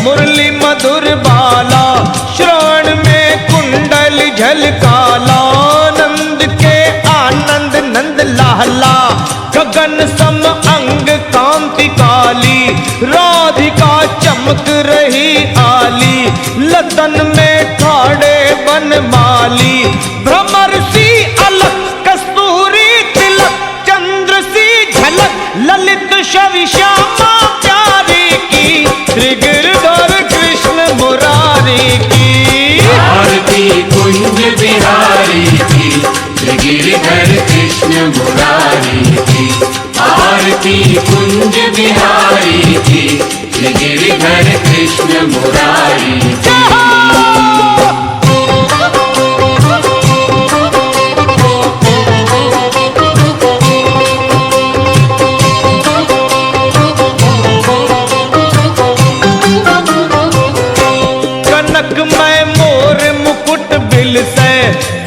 मुरली मधुर बाला, श्रवण में कुंडल झलकाला। नंद के आनंद नंद लाला, गगन सम अंग कांति काली। राधिका चमक रही आली, लतन में ठाड़े बनमाली। भ्रमर सी अलक कस्तूरी तिलक, चंद्र सी झलक ललित छवि श्यामा प्यारी की। श्री गिरधर कृष्ण मुरारी की आरती कुंज बिहारी की, श्री गिरधर कृष्ण मुरारी की। आरती कुंज बिहारी की, श्री गिरधर कृष्ण मुरारी की। कनकमय मोर मुकुट बिल से,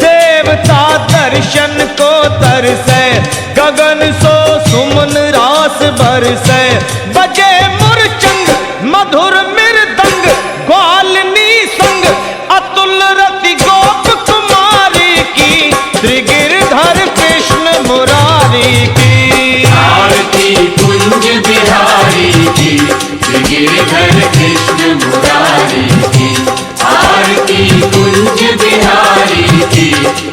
देवता दर्शन को तरसे। गगन सो सुमन रास बरसे, बजे मुरचंग मधुर मृदंग। ग्वालिनी संग अतुल रति गोप कुमारी की। श्री गिरधर कृष्ण मुरारी की आरती कुंज बिहारी की, श्री गिरधर कृष्ण मुरारी की। आरती कुंज बिहारी की,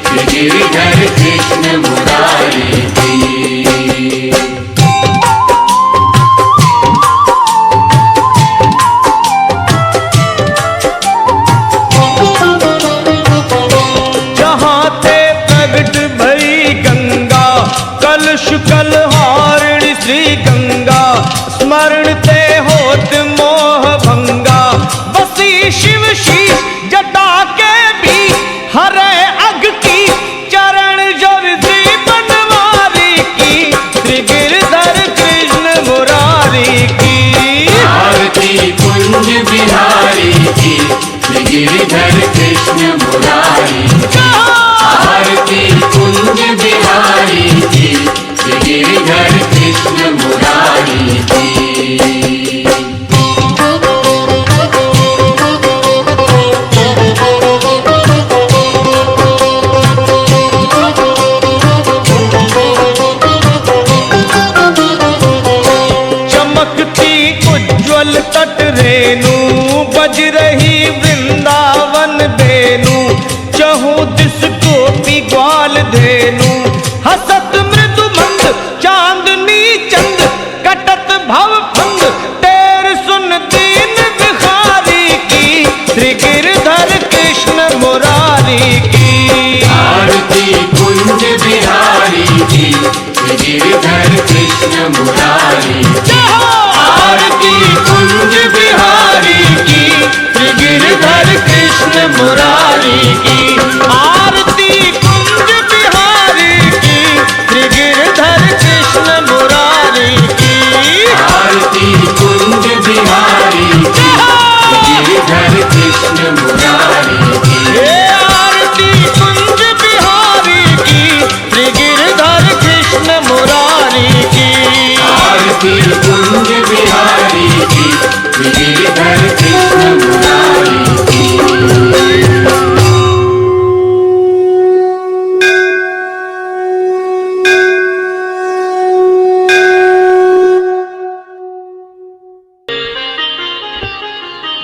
श्री गिरधर कृष्ण मुरारी की। जहाँ ते प्रगट भई गंगा, कलश कलहारिणी श्री गंगा। स्मरण ते होत मोह भंगा, बसी शिव शीश जटा के भी। हरे अग की चरण जर श्री बनवारी की। श्री गिरधर कृष्ण मुरारी की आरती कुंज बिहारी की, श्री गिरधर कृष्ण मुरारी की। आरती कुंज बिहारी की, श्री गिरधर कृष्ण मुरारी की। चमकती उज्ज्वल तट रेणु, बज रही वृंदावन बेनु। चहु दिस गोपी ग्वाल धेनु, हसत मृदु मंद चांदनी चंद। कटत भव फंद तेर सुन दीन बिहारी की। श्री गिरधर कृष्ण मुरारी की आरती कुंज बिहारी की, श्री गिरधर कृष्ण मुरारी की। आरती कुंज बिहारी की, श्री गिरधर कृष्ण मुरारी की। आरती कुंज बिहारी की, श्री गिरधर कृष्ण मुरारी की। आरती कुंज बिहारी की, श्री गिरधर कृष्ण मुरारी की। हे आरती कुंज बिहारी की, श्री गिरधर कृष्ण मुरारी की। आरती कुंज बिहारी की, श्री गिरधर कृष्ण मुरारी की।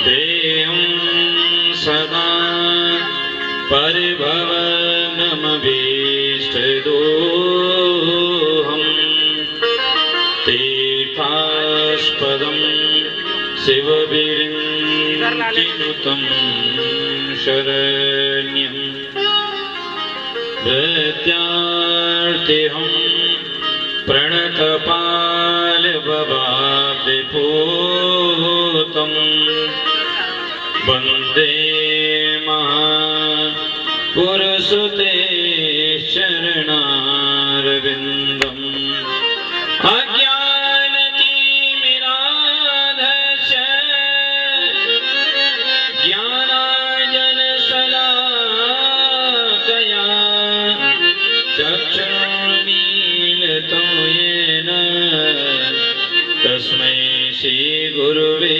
देयं सदा परिभवनमभीष्टदोहम्। तीर्थास्पदं शिवविरिञ्चिनुतं शरण्यम्। दैत्यार्तिहं प्रणतपालभवाब्धिपूतम्। वन्दे महापुरुषते शरणारविन्दम्। अज्ञानतिमिरान्धस्य ज्ञानाञ्जनशलाकया चक्षुर्मीलितो येन तस्मै श्रीगुरुवे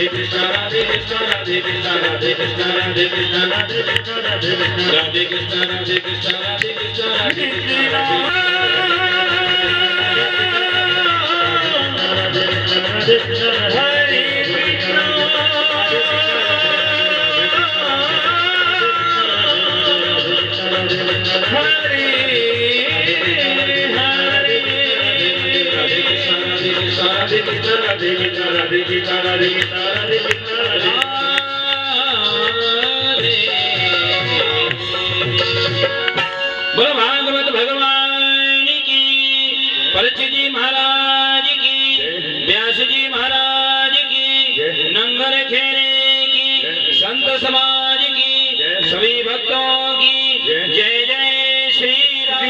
राधे कृष्ण राधे कृष्ण राधे कृष्ण राधे कृष्ण राधे कृष्ण राधे कृष्ण राधे कृष्ण राधे कृष्ण राधे कृष्ण राधे कृष्ण राधे कृष्ण हरे कृष्ण बोलो भागवत भगवान की, परीक्षित जी महाराज की, व्यास जी महाराज की, नंगर खेरे की, संत समाज की, सभी भक्तों की जय जय श्री राम।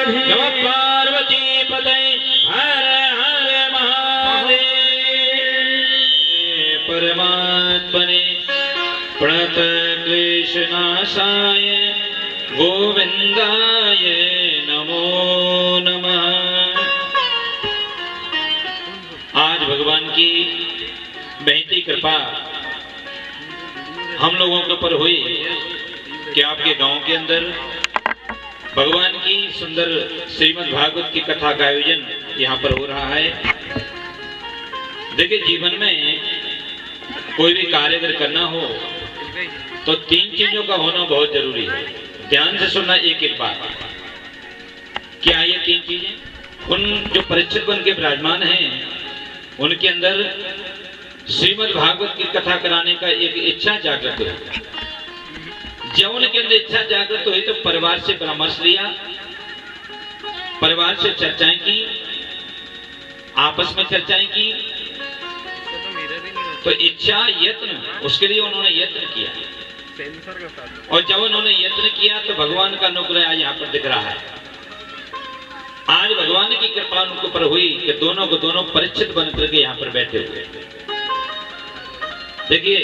नमः पार्वती पतये हर हर महादेव। परमात्मने प्रणत क्लेशनाशाय गोविंदाय नमो नमः। आज भगवान की बेहती कृपा हम लोगों के ऊपर हुई कि आपके गांव के अंदर भगवान की सुंदर श्रीमद् भागवत की कथा का आयोजन यहाँ पर हो रहा है। देखिए, जीवन में कोई भी कार्य अगर करना हो तो 3 चीजों का होना बहुत जरूरी है। ध्यान से सुनना एक एक बात। क्या ये 3 चीजें? उन जो परीक्षित बन के विराजमान हैं उनके अंदर श्रीमद् भागवत की कथा कराने का एक इच्छा जागृत हुई। जब उनके अंदर इच्छा जागृत हुई तो परिवार से परामर्श लिया, परिवार से चर्चाएं की, आपस में चर्चाएं की। तो इच्छा यत्न, उसके लिए उन्होंने यत्न किया और जब उन्होंने यत्न किया तो भगवान का अनुग्रह आज यहाँ पर दिख रहा है। आज भगवान की कृपा उनके ऊपर हुई कि दोनों को दोनों परीक्षित बन करके यहाँ पर बैठे हुए। देखिए,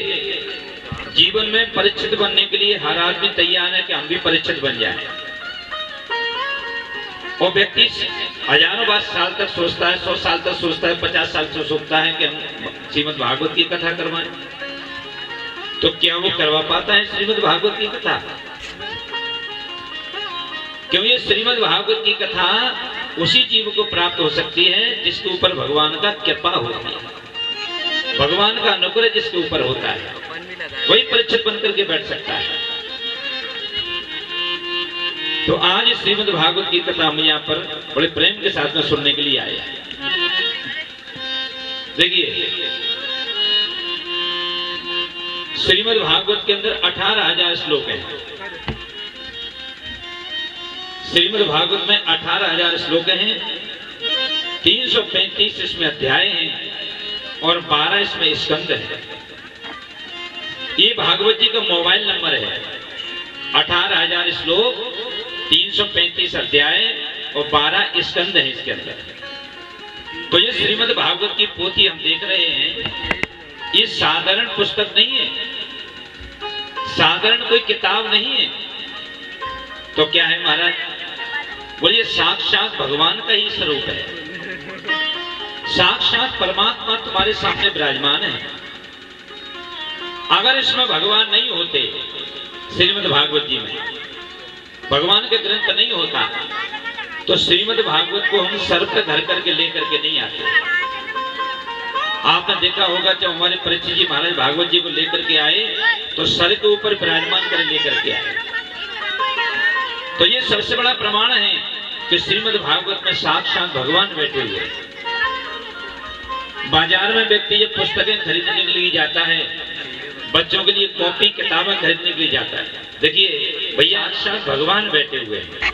जीवन में परीक्षित बनने के लिए हर आदमी तैयार है कि हम भी परीक्षित बन जाएं। वो व्यक्ति हजारों बार साल तक सोचता है, 100 साल तक सोचता है, 50 साल तक सोचता है कि हम श्रीमद् भागवत की कथा करवाएं। तो क्या वो करवा पाता है श्रीमद् भागवत की कथा? क्योंकि ये श्रीमद् भागवत की कथा उसी जीव को प्राप्त हो सकती है जिसके ऊपर भगवान का कृपा होती है, भगवान का अनुग्रह जिसके ऊपर होता है, वही परीक्षित बनकर के बैठ सकता है। तो आज श्रीमद् भागवत की कथा हम यहाँ पर बड़े प्रेम के साथ में सुनने के लिए आए। देखिए, श्रीमद् भागवत के अंदर 18,000 श्लोक हैं। श्रीमद् भागवत में 18,000 श्लोक हैं, 335 इसमें अध्याय हैं और 12 इसमें स्कंद है। ये भागवत जी का मोबाइल नंबर है। 18,000 श्लोक, 335 अध्याय और 12 स्कंद है इसके अंदर। तो ये श्रीमद् भागवत की पोथी हम देख रहे हैं, ये साधारण पुस्तक नहीं है, साधारण कोई किताब नहीं है। तो क्या है महाराज? बोलिए, साक्षात भगवान का ही स्वरूप है, साक्षात परमात्मा तुम्हारे सामने विराजमान है। अगर इसमें भगवान नहीं होते, श्रीमद् भागवत जी में भगवान के ग्रंथ नहीं होता, तो श्रीमद् भागवत को हम सर पे धर करके लेकर के नहीं आते। आपने देखा होगा जब हमारे परीक्षित जी महाराज भागवत जी को लेकर के आए तो सर के ऊपर विराजमान कर लेकर के आए। तो ये सबसे बड़ा प्रमाण है कि श्रीमद् भागवत में साक्षात भगवान बैठे हुए। बाजार में व्यक्ति ये पुस्तकें खरीदने के लिए जाता है, बच्चों के लिए कॉपी किताबें खरीदने के लिए जाता है। देखिए भैया, साक्षात भगवान बैठे हुए हैं,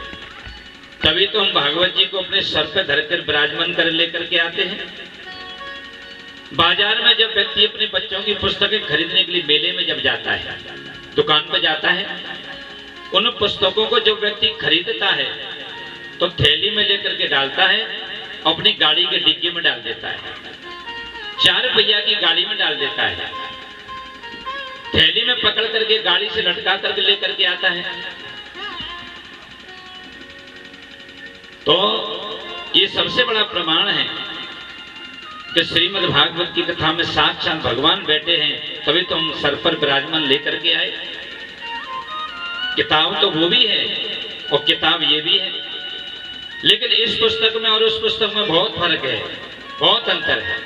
तभी तो हम भागवत जी को अपने सर पर धरकर विराजमान कर लेकर के आते हैं। बाजार में जब व्यक्ति अपने बच्चों की पुस्तकें खरीदने के लिए मेले में जब जाता है, दुकान पर जाता है, उन पुस्तकों को जब व्यक्ति खरीदता है तो थैली में लेकर के डालता है, अपनी गाड़ी के डिग्गी में डाल देता है, 4 पहिया की गाड़ी में डाल देता है, थैली में पकड़ करके गाड़ी से लटका करके लेकर के आता है। तो ये सबसे बड़ा प्रमाण है कि श्रीमद् भागवत की कथा में साक्षात भगवान बैठे हैं, तभी तो हम सर पर विराजमान लेकर के आए। किताब तो वो भी है और किताब ये भी है, लेकिन इस पुस्तक में और उस पुस्तक में बहुत फर्क है, बहुत अंतर है।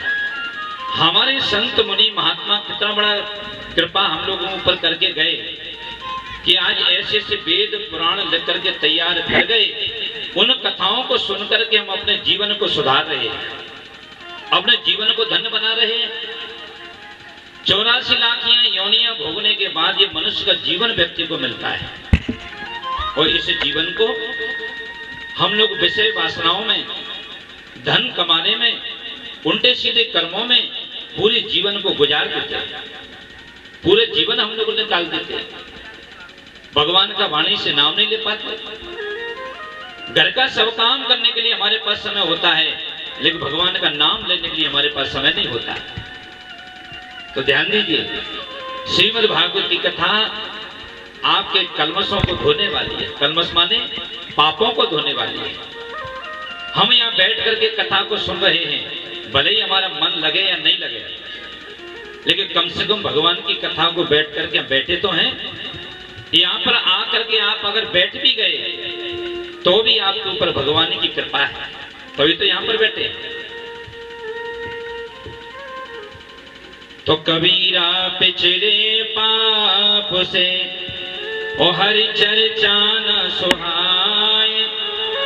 हमारे संत मुनि महात्मा कितना बड़ा कृपा हम लोगों ऊपर करके गए कि आज ऐसे ऐसे वेद पुराण लिख करके तैयार कर गए। उन कथाओं को सुन करके हम अपने जीवन को सुधार रहे हैं, अपने जीवन को धन्य बना रहे हैं। 84 लाख योनियां भोगने के बाद ये मनुष्य का जीवन व्यक्ति को मिलता है, और इस जीवन को हम लोग विषय वासनाओं में, धन कमाने में, उल्टे सीधे कर्मों में पूरे जीवन को गुजार देते हैं। पूरे जीवन हम लोग निकाल देते हैं, भगवान का वाणी से नाम नहीं ले पाते। घर का सब काम करने के लिए हमारे पास समय होता है, लेकिन भगवान का नाम लेने के लिए हमारे पास समय नहीं होता है। तो ध्यान दीजिए, श्रीमद् भागवत की कथा आपके कलमशों को धोने वाली है। कलमश माने पापों को धोने वाली है। हम यहाँ बैठ करके कथा को सुन रहे हैं, भले ही हमारा मन लगे या नहीं लगे, लेकिन कम से कम भगवान की कथा को बैठ करके हम बैठे तो हैं। यहाँ पर आकर के आप अगर बैठ भी गए तो भी आपके ऊपर भगवान की कृपा है, तभी तो यहाँ पर बैठे। तो कबीरा पिछले पाप से ओ हरि चर्चा न सुहाए,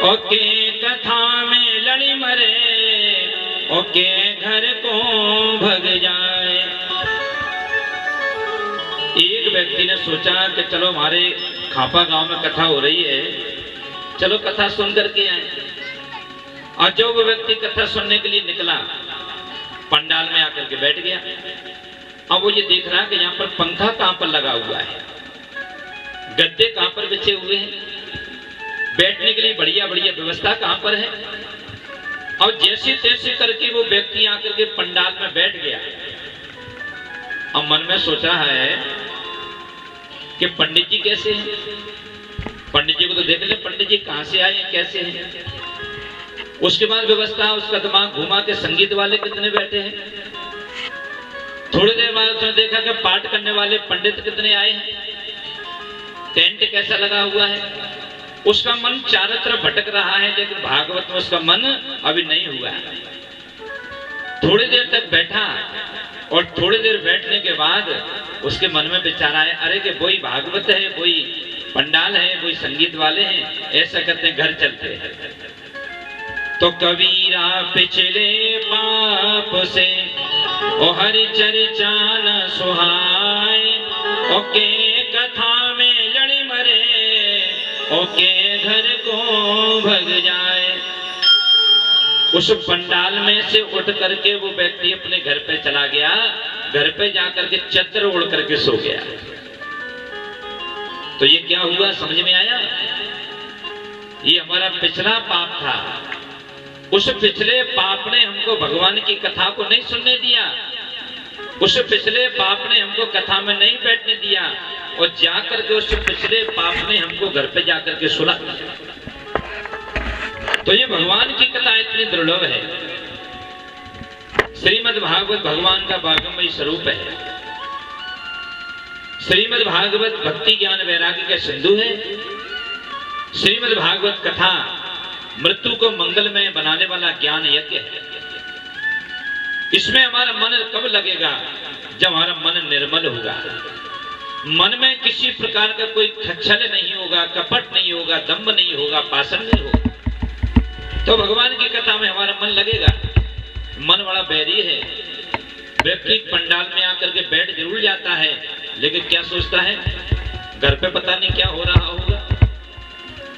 ओ के कथा में लड़ी मरे, ओ के घर को भग जाए। एक व्यक्ति ने सोचा कि चलो हमारे खापा गांव में कथा हो रही है, चलो कथा सुन करके आए। और जो वो व्यक्ति कथा सुनने के लिए निकला, पंडाल में आकर के बैठ गया। अब वो ये देख रहा कि यहाँ पर पंखा कहाँ पर लगा हुआ है, गद्दे कहाँ पर बिछे हुए हैं, बैठने के लिए बढ़िया बढ़िया व्यवस्था कहाँ पर है। और जैसे तैसे करके वो व्यक्ति आकर के पंडाल में बैठ गया। अब मन में सोचा है कि पंडित जी कैसे हैं, पंडित जी को तो देख ले, पंडित जी कहाँ से आए हैं, कैसे हैं। उसके बाद व्यवस्था, उसका दिमाग घुमा के संगीत वाले कितने बैठे हैं। थोड़ी देर बाद उसने देखा कि पाठ करने वाले पंडित कितने आए हैं, टेंट कैसा लगा हुआ है। उसका मन चारों तरफ भटक रहा है, लेकिन भागवत में उसका मन अभी नहीं हुआ है। थोड़ी देर तक बैठा, और थोड़ी देर बैठने के बाद उसके मन में विचार आया, अरे कि वही भागवत है, वही पंडाल है, वही संगीत वाले हैं, ऐसा करते हैं घर चलते हैं। तो कबीरा पिछले पाप से ओ हरि चर्चा न सुहाए, ओ के कथा में लड़ी मरे, ओ के घर को भग जाए। उस पंडाल में से उठ करके वो व्यक्ति अपने घर पे चला गया। घर पे जाकर के चद्दर ओढ़ करके सो गया। तो ये क्या हुआ, समझ में आया? ये हमारा पिछला पाप था। उस पिछले पाप ने हमको भगवान की कथा को नहीं सुनने दिया। उस पिछले पाप ने हमको कथा में नहीं बैठने दिया, और जाकर के उस पिछले पाप ने हमको घर पे जाकर के सुला दिया। तो ये भगवान की कथा इतनी दुर्लभ है। श्रीमद् भागवत भगवान का भागमयी स्वरूप है। श्रीमद् भागवत भक्ति ज्ञान वैराग्य का सिंधु है। श्रीमद् भागवत कथा मृत्यु को मंगलमय बनाने वाला ज्ञान यज्ञ है। इसमें हमारा मन कब लगेगा, जब हमारा मन निर्मल होगा, मन में किसी प्रकार का कोई छल नहीं होगा, कपट नहीं होगा, दंभ नहीं होगा, पाषण नहीं होगा, तो भगवान की कथा में हमारा मन लगेगा। मन बड़ा बैरी है। व्यक्ति पंडाल में आकर के बैठ जरूर जाता है, लेकिन क्या सोचता है, घर पे पता नहीं क्या हो रहा होगा।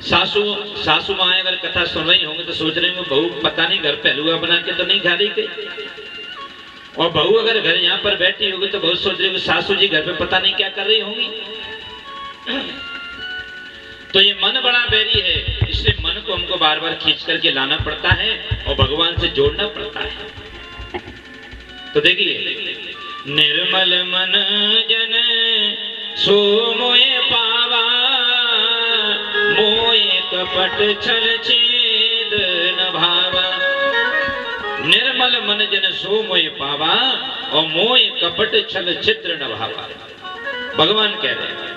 सासू माँ अगर कथा सुन रही होंगी तो सोच रही होंगी बहू पता नहीं घर पे हलवा बना के तो नहीं खा रही गई। और बहू अगर घर यहाँ पर बैठी होगी तो बहुत सोच रही होगी सासू जी घर पे पता नहीं क्या कर रही होंगी। तो ये मन बड़ा बैरी है, इसलिए मन को हमको बार बार खींच करके लाना पड़ता है और भगवान से जोड़ना पड़ता है। तो देखिए, निर्मल मन जन सो मोए पावा, मोए कपट छल छेद न भावा। निर्मल मन जन सो मोय पावा और मोय कपट छल छिद्र न भावा। भगवान कह रहे हैं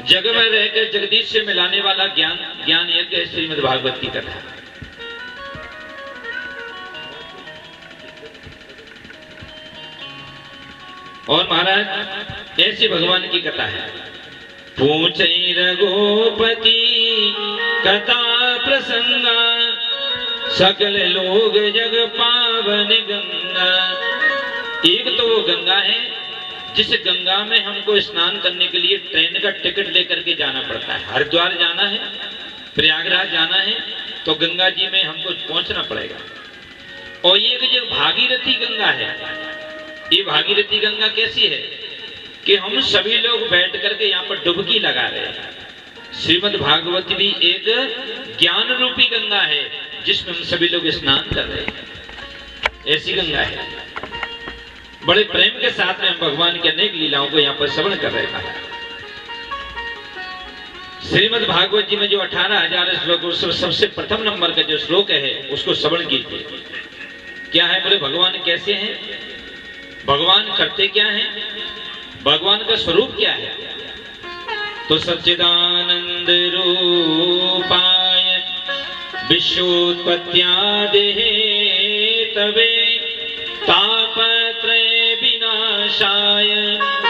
जग में रहकर जगदीश से मिलाने वाला ज्ञान ज्ञान यज्ञ है श्रीमद् भागवत की कथा। और महाराज ऐसी भगवान की कथा है। पूछई रघुपति कथा प्रसंगा सकल लोग जग पावन गंगा। एक तो वो गंगा है जिस गंगा में हमको स्नान करने के लिए ट्रेन का टिकट लेकर के जाना पड़ता है। हरिद्वार जाना है, प्रयागराज जाना है तो गंगा जी में हमको पहुंचना पड़ेगा। और ये जो भागीरथी गंगा है, ये भागीरथी गंगा कैसी है कि हम सभी लोग बैठ करके यहाँ पर डुबकी लगा रहे हैं। श्रीमद् भागवत भी एक ज्ञान रूपी गंगा है जिसमें हम सभी लोग स्नान कर रहे हैं। ऐसी गंगा है। बड़े प्रेम के साथ में हम भगवान की अनेक लीलाओं को यहाँ पर श्रवण कर रहे हैं। श्रीमद् भागवत जी में जो 18,000 श्लोक, सबसे प्रथम नंबर का जो श्लोक है उसको श्रवण कीजिए। क्या है बोले, भगवान कैसे हैं, भगवान करते क्या हैं, भगवान का स्वरूप क्या है। तो सच्चिदानंद रूपाय विश्वोत्पत्त्यादेः तवे तापत्रय विनाशाय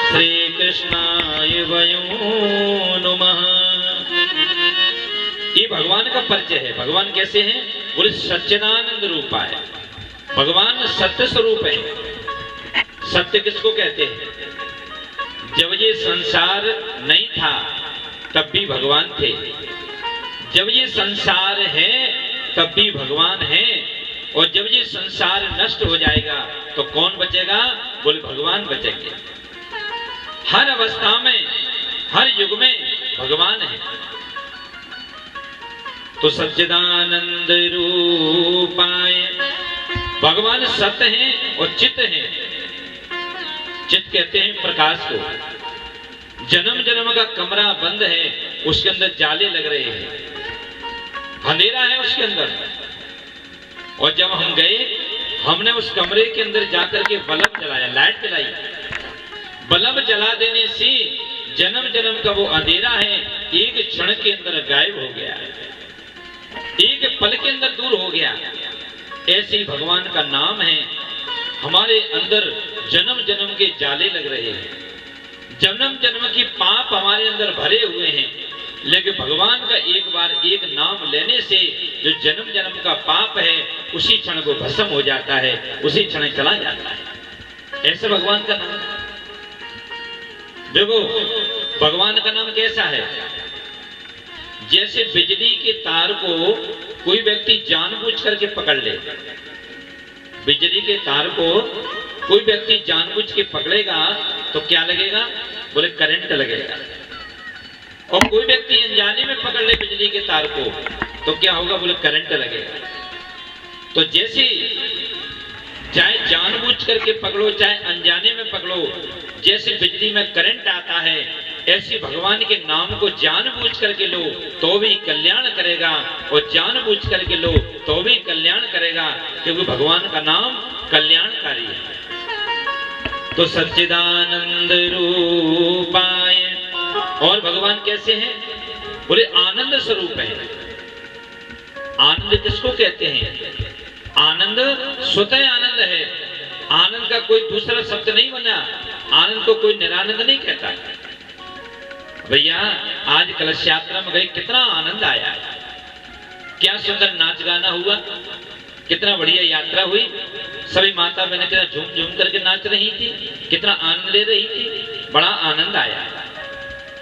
श्री कृष्णाय वयं नमः। ये भगवान का परिचय है। भगवान कैसे हैं बोले, सच्चिदानंद रूपाय। भगवान सत्य स्वरूप है। सत्य किसको कहते हैं? जब ये संसार नहीं था तब भी भगवान थे, जब ये संसार है तब भी भगवान है, और जब ये संसार नष्ट हो जाएगा तो कौन बचेगा बोले, भगवान बचेंगे। हर अवस्था में, हर युग में भगवान है। तो सच्चिदानंद रूपाय, भगवान सत्य हैं और चित्त हैं। चित्त कहते हैं प्रकाश को। जन्म जन्म का कमरा बंद है, उसके अंदर जाले लग रहे हैं, अंधेरा है उसके अंदर। और जब हम गए, हमने उस कमरे के अंदर जाकर के बल्ब जलाया, लाइट जलाई। बल्ब जला देने से जन्म जन्म का वो अंधेरा है एक क्षण के अंदर गायब हो गया, एक पल के अंदर दूर हो गया। ऐसे ही भगवान का नाम है। हमारे अंदर जन्म जन्म के जाले लग रहे हैं, जन्म जन्म की पाप हमारे अंदर भरे हुए हैं, लेकिन भगवान का एक बार एक नाम लेने से जो जन्म जन्म का पाप है उसी क्षण को भस्म हो जाता है, उसी क्षण चला जाता है। ऐसे भगवान का नाम। देखो भगवान का नाम कैसा है, जैसे बिजली के तार को कोई व्यक्ति जानबूझ करके पकड़ ले। बिजली के तार को कोई व्यक्ति जानबूझ के पकड़ेगा तो क्या लगेगा बोले, करंट लगेगा। और कोई व्यक्ति अनजाने में पकड़ ले बिजली के तार को तो क्या होगा बोले, करंट लगेगा। तो जैसे चाहे जानबूझ करके पकड़ो चाहे अनजाने में पकड़ो, जैसे बिजली में करंट आता है, ऐसे भगवान के नाम को जानबूझ करके लो तो भी कल्याण करेगा, और जानबूझ करके लो तो भी कल्याण करेगा, क्योंकि भगवान का नाम कल्याणकारी है। तो सच्चिदानंद रूपाय। और भगवान कैसे हैं बोले, आनंद स्वरूप है। आनंद किसको कहते हैं? आनंद स्वतः आनंद है। आनंद का कोई दूसरा शब्द नहीं बना। आनंद को कोई निरानंद नहीं कहता। भैया आज कलश यात्रा में गए, कितना आनंद आया, क्या सुंदर नाच गाना हुआ, कितना बढ़िया यात्रा हुई। सभी माता बहनें कितना झूम झूम करके नाच रही थी, कितना आनंद ले रही थी, बड़ा आनंद आया।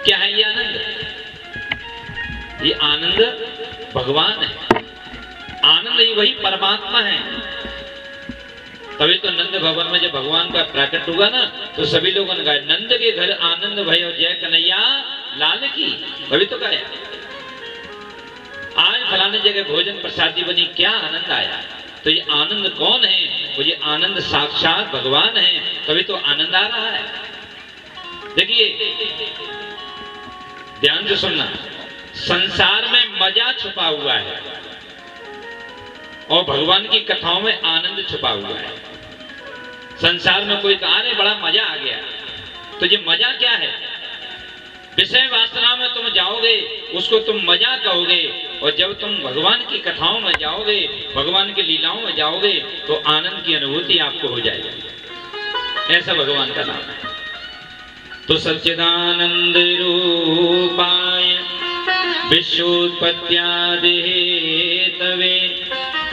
क्या है ये आनंद? ये आनंद भगवान है। आनंद ही वही परमात्मा है। तभी तो नंद भवन में जब भगवान का प्रकट हुआ ना तो सभी लोगों ने गाया, नंद के घर आनंद भयो जय कन्हैया लाल की। तभी तो गाया। आज फलाने जगह भोजन प्रसादी बनी, क्या आनंद आया। तो ये आनंद कौन है? वो ये आनंद साक्षात भगवान है, तभी तो आनंद आ रहा है। देखिए ध्यान से सुनना, संसार में मजा छुपा हुआ है और भगवान की कथाओं में आनंद छुपा हुआ है। संसार में कोई कहा नहीं बड़ा मजा आ गया, तो ये मजा क्या है? विषय वासना में तुम जाओगे, उसको तुम मजा कहोगे, और जब तुम भगवान की कथाओं में जाओगे, भगवान की लीलाओं में जाओगे, तो आनंद की अनुभूति आपको हो जाएगी। ऐसा भगवान का नाम है। तो सच्चिदानंद रूपाय विश्वोत्पत्त्यादि हेतवे,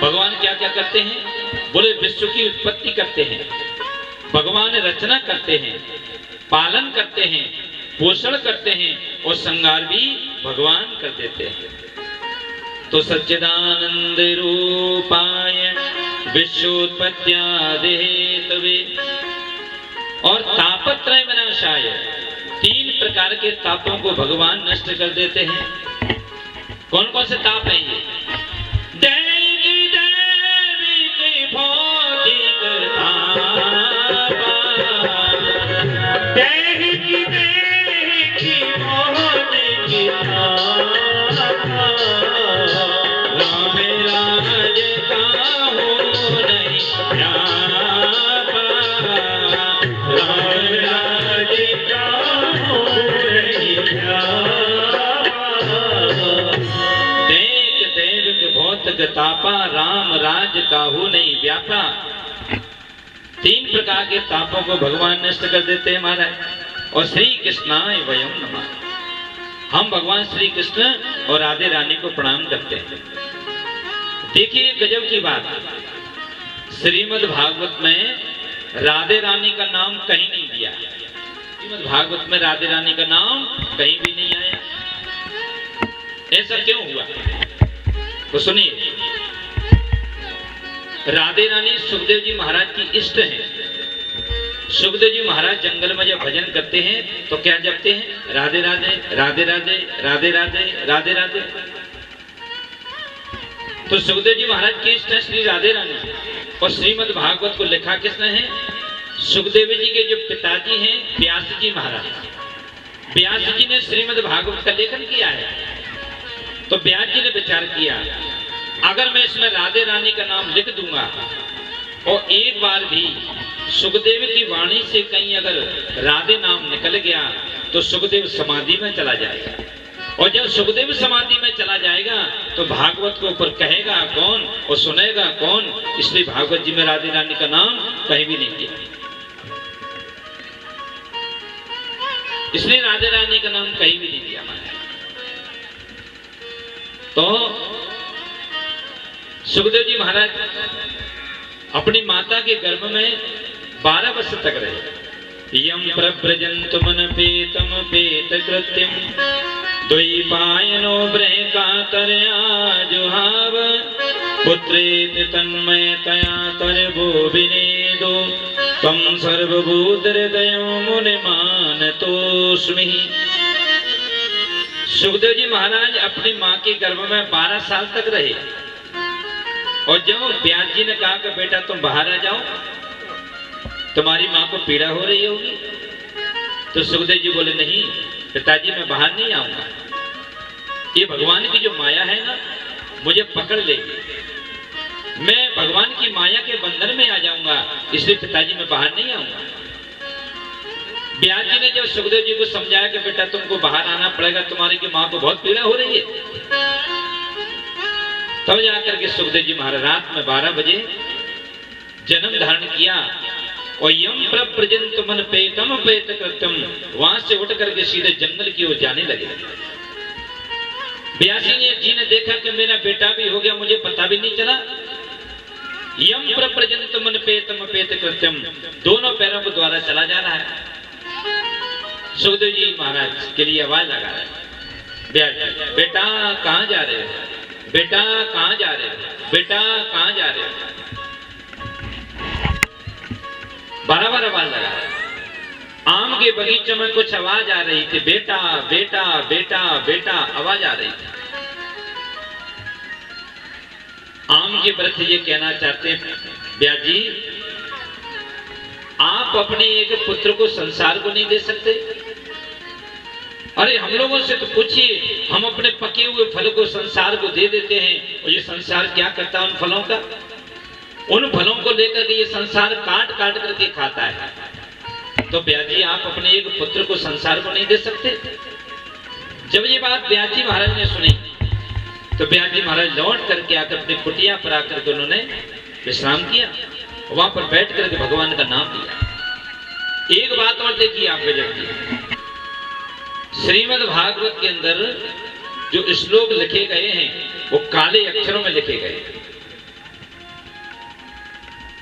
भगवान क्या क्या करते हैं? बोले विश्व की उत्पत्ति करते हैं, भगवान रचना करते हैं, पालन करते हैं, पोषण करते हैं, और संगार भी भगवान कर देते हैं। तो सच्चिदानंद रूपाय विश्वोत्पत्त्यादि हेतवे, और तापत्रय विनाशाय, 3 प्रकार के तापों को भगवान नष्ट कर देते हैं। कौन कौन से ताप हैं ये? दैविक दैविक भौतिक ताप, दैविक दैविक भौतिक ताप, राम राज का हो नहीं व्याप, राम राज का हो नहीं व्याप, देख देविक भौतिक तापा, राम राज काहू नहीं व्यापा। 3 प्रकार के तापों को भगवान नष्ट कर देते हैं महाराज। और श्री कृष्णाय वयम नमः, हम भगवान श्री कृष्ण और राधे रानी को प्रणाम करते हैं। देखिए गजब की बात, श्रीमद् भागवत में राधे रानी का नाम कहीं नहीं दिया। श्रीमद् भागवत में राधे रानी का नाम कहीं भी नहीं आया। ऐसा क्यों हुआ? तो सुनिए, राधे रानी सुखदेव जी महाराज की इष्ट हैं। सुखदेव जी महाराज जंगल में जब भजन करते हैं तो क्या जपते हैं? राधे राधे राधे राधे राधे राधे राधे राधे। तो सुखदेव जी महाराज की इष्ट है श्री राधे रानी। और श्रीमद् भागवत को लिखा किसने है? सुखदेव जी के जो पिताजी हैं व्यास जी महाराज, व्यास जी ने श्रीमद् भागवत का लेखन किया है। तो व्यास जी ने विचार किया, अगर मैं इसमें राधे रानी का नाम लिख दूंगा और एक बार भी सुखदेव की वाणी से कहीं अगर राधे नाम निकल गया तो सुखदेव समाधि में चला जाएगा, और जब सुखदेव समाधि में चला जाएगा तो भागवत को ऊपर कहेगा कौन और सुनेगा कौन? इसलिए भागवत जी में राधे रानी का नाम कहीं भी नहीं किया। इसलिए राधे रानी का नाम कहीं भी नहीं दिया हमारे। तो सुखदेव जी महाराज अपनी माता के गर्भ में 12 वर्ष तक रहे। यम प्रव्रजन्तुमन पेतम पेत कृत्यम द्वैपायनो बृहकातरया जुहाव पुत्रेति तन्मयतया तरवो विनेदो तम सर्वभूतहृदयो मुनिमानतोस्मि। सुखदेव जी महाराज अपनी माँ के गर्भ में 12 साल तक रहे। और जब व्यास जी ने कहा कि बेटा तुम बाहर आ जाओ, तुम्हारी माँ को पीड़ा हो रही होगी, तो सुखदेव जी बोले नहीं पिताजी मैं बाहर नहीं आऊंगा, ये भगवान की जो माया है ना मुझे पकड़ लेगी, मैं भगवान की माया के बंधन में आ जाऊंगा, इसलिए पिताजी मैं बाहर नहीं आऊंगा। व्यास जी ने जब सुखदेव जी को समझाया कि बेटा तुमको बाहर आना पड़ेगा, तुम्हारी की माँ को बहुत पीड़ा हो रही है, तब जाकर के सुखदेव जी महाराज रात में 12 बजे जन्म धारण किया। और यम प्रव्रजन्तुमन पेतम पेत कृत्यम, वहां से उठ करके सीधे जंगल की ओर जाने लगे। व्यास जी ने देखा कि मेरा बेटा भी हो गया, मुझे पता भी नहीं चला। यम प्रव्रजन्तुमन पेतम पेत कृत्यम, दोनों पैरों को द्वारा चला जा रहा है। सुखदेव जी महाराज के लिए आवाज लगा रहा है, व्यास जी बेटा कहाँ जा रहे हो, बेटा कहाँ जा रहे हो, बेटा कहाँ जा रहे हो। बार-बार आवाज लगा रहा है। आम के बगीचे में कुछ आवाज आ रही थी, बेटा बेटा बेटा बेटा आवाज आ रही थी। आम के वृक्ष ये कहना चाहते हैं व्यास जी, आप अपने एक पुत्र को संसार को नहीं दे सकते? अरे हम लोगों से तो पूछिए, हम अपने पके हुए फल को संसार को दे देते हैं और ये संसार क्या करता है उन फलों का? उन फलों को लेकर के ये संसार काट काट करके खाता है। तो ब्यास जी आप अपने एक पुत्र को संसार को नहीं दे सकते? जब ये बात ब्यास जी महाराज ने सुनी तो ब्यास जी महाराज लौट करके आकर अपनी कुटिया पर आकर के उन्होंने विश्राम किया, वहां पर बैठ करके भगवान का नाम लिया। एक बात और देखिए आप गजब की, श्रीमद् भागवत के अंदर जो श्लोक लिखे गए हैं वो काले अक्षरों में लिखे गए।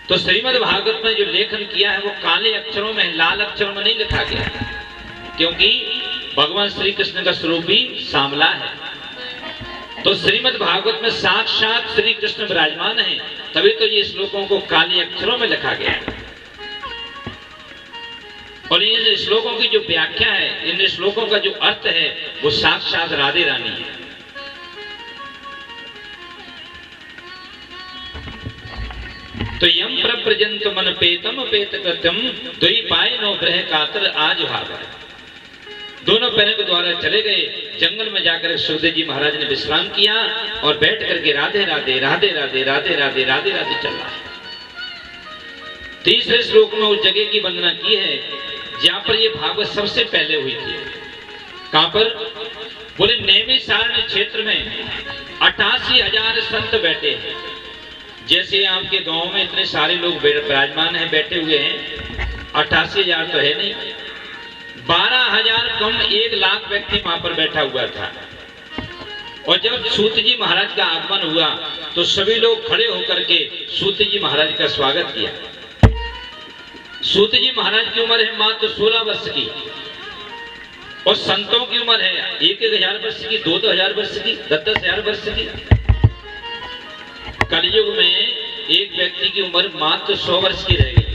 तो श्रीमद् भागवत में जो लेखन किया है वो काले अक्षरों में, लाल अक्षरों में नहीं लिखा गया, क्योंकि भगवान श्री कृष्ण का स्वरूप भी सांवला है। तो श्रीमद् भागवत में साक्षात श्री कृष्ण विराजमान है, तभी तो ये श्लोकों को काले अक्षरों में लिखा गया है। और इन श्लोकों की जो व्याख्या है, इन श्लोकों का जो अर्थ है वो साक्षात राधे रानी है। तो यम प्रप्रजंत मन पेतम पेत कृतम दुई पाए नो ग्रह कातर आज भागा। दोनों पैरों के द्वारा चले गए, जंगल में जाकर सुखदेव जी महाराज ने विश्राम किया और बैठ करके राधे राधे राधे राधे राधे राधे राधे राधे चल रहा है। तीसरे श्लोक में उस जगह की वंदना की है जहां पर ये भागवत सबसे पहले हुई थी। कहां पर? बोले नैमिषारण्य क्षेत्र में 88,000 संत बैठे हैं। जैसे आपके गांव में इतने सारे लोग विराजमान हैं, बैठे हुए हैं, 88,000 तो है नहीं, 12,000 कम 1 लाख व्यक्ति वहां पर बैठा हुआ था। और जब सूत जी महाराज का आगमन हुआ तो सभी लोग खड़े होकर के सूत जी महाराज का स्वागत किया। सूत जी महाराज की उम्र है मात्र 16 वर्ष की और संतों की उम्र है 1,000 वर्ष की, 2,000 वर्ष की, 10,000 वर्ष की। कलयुग में एक व्यक्ति की उम्र मात्र 100 वर्ष की रह गई।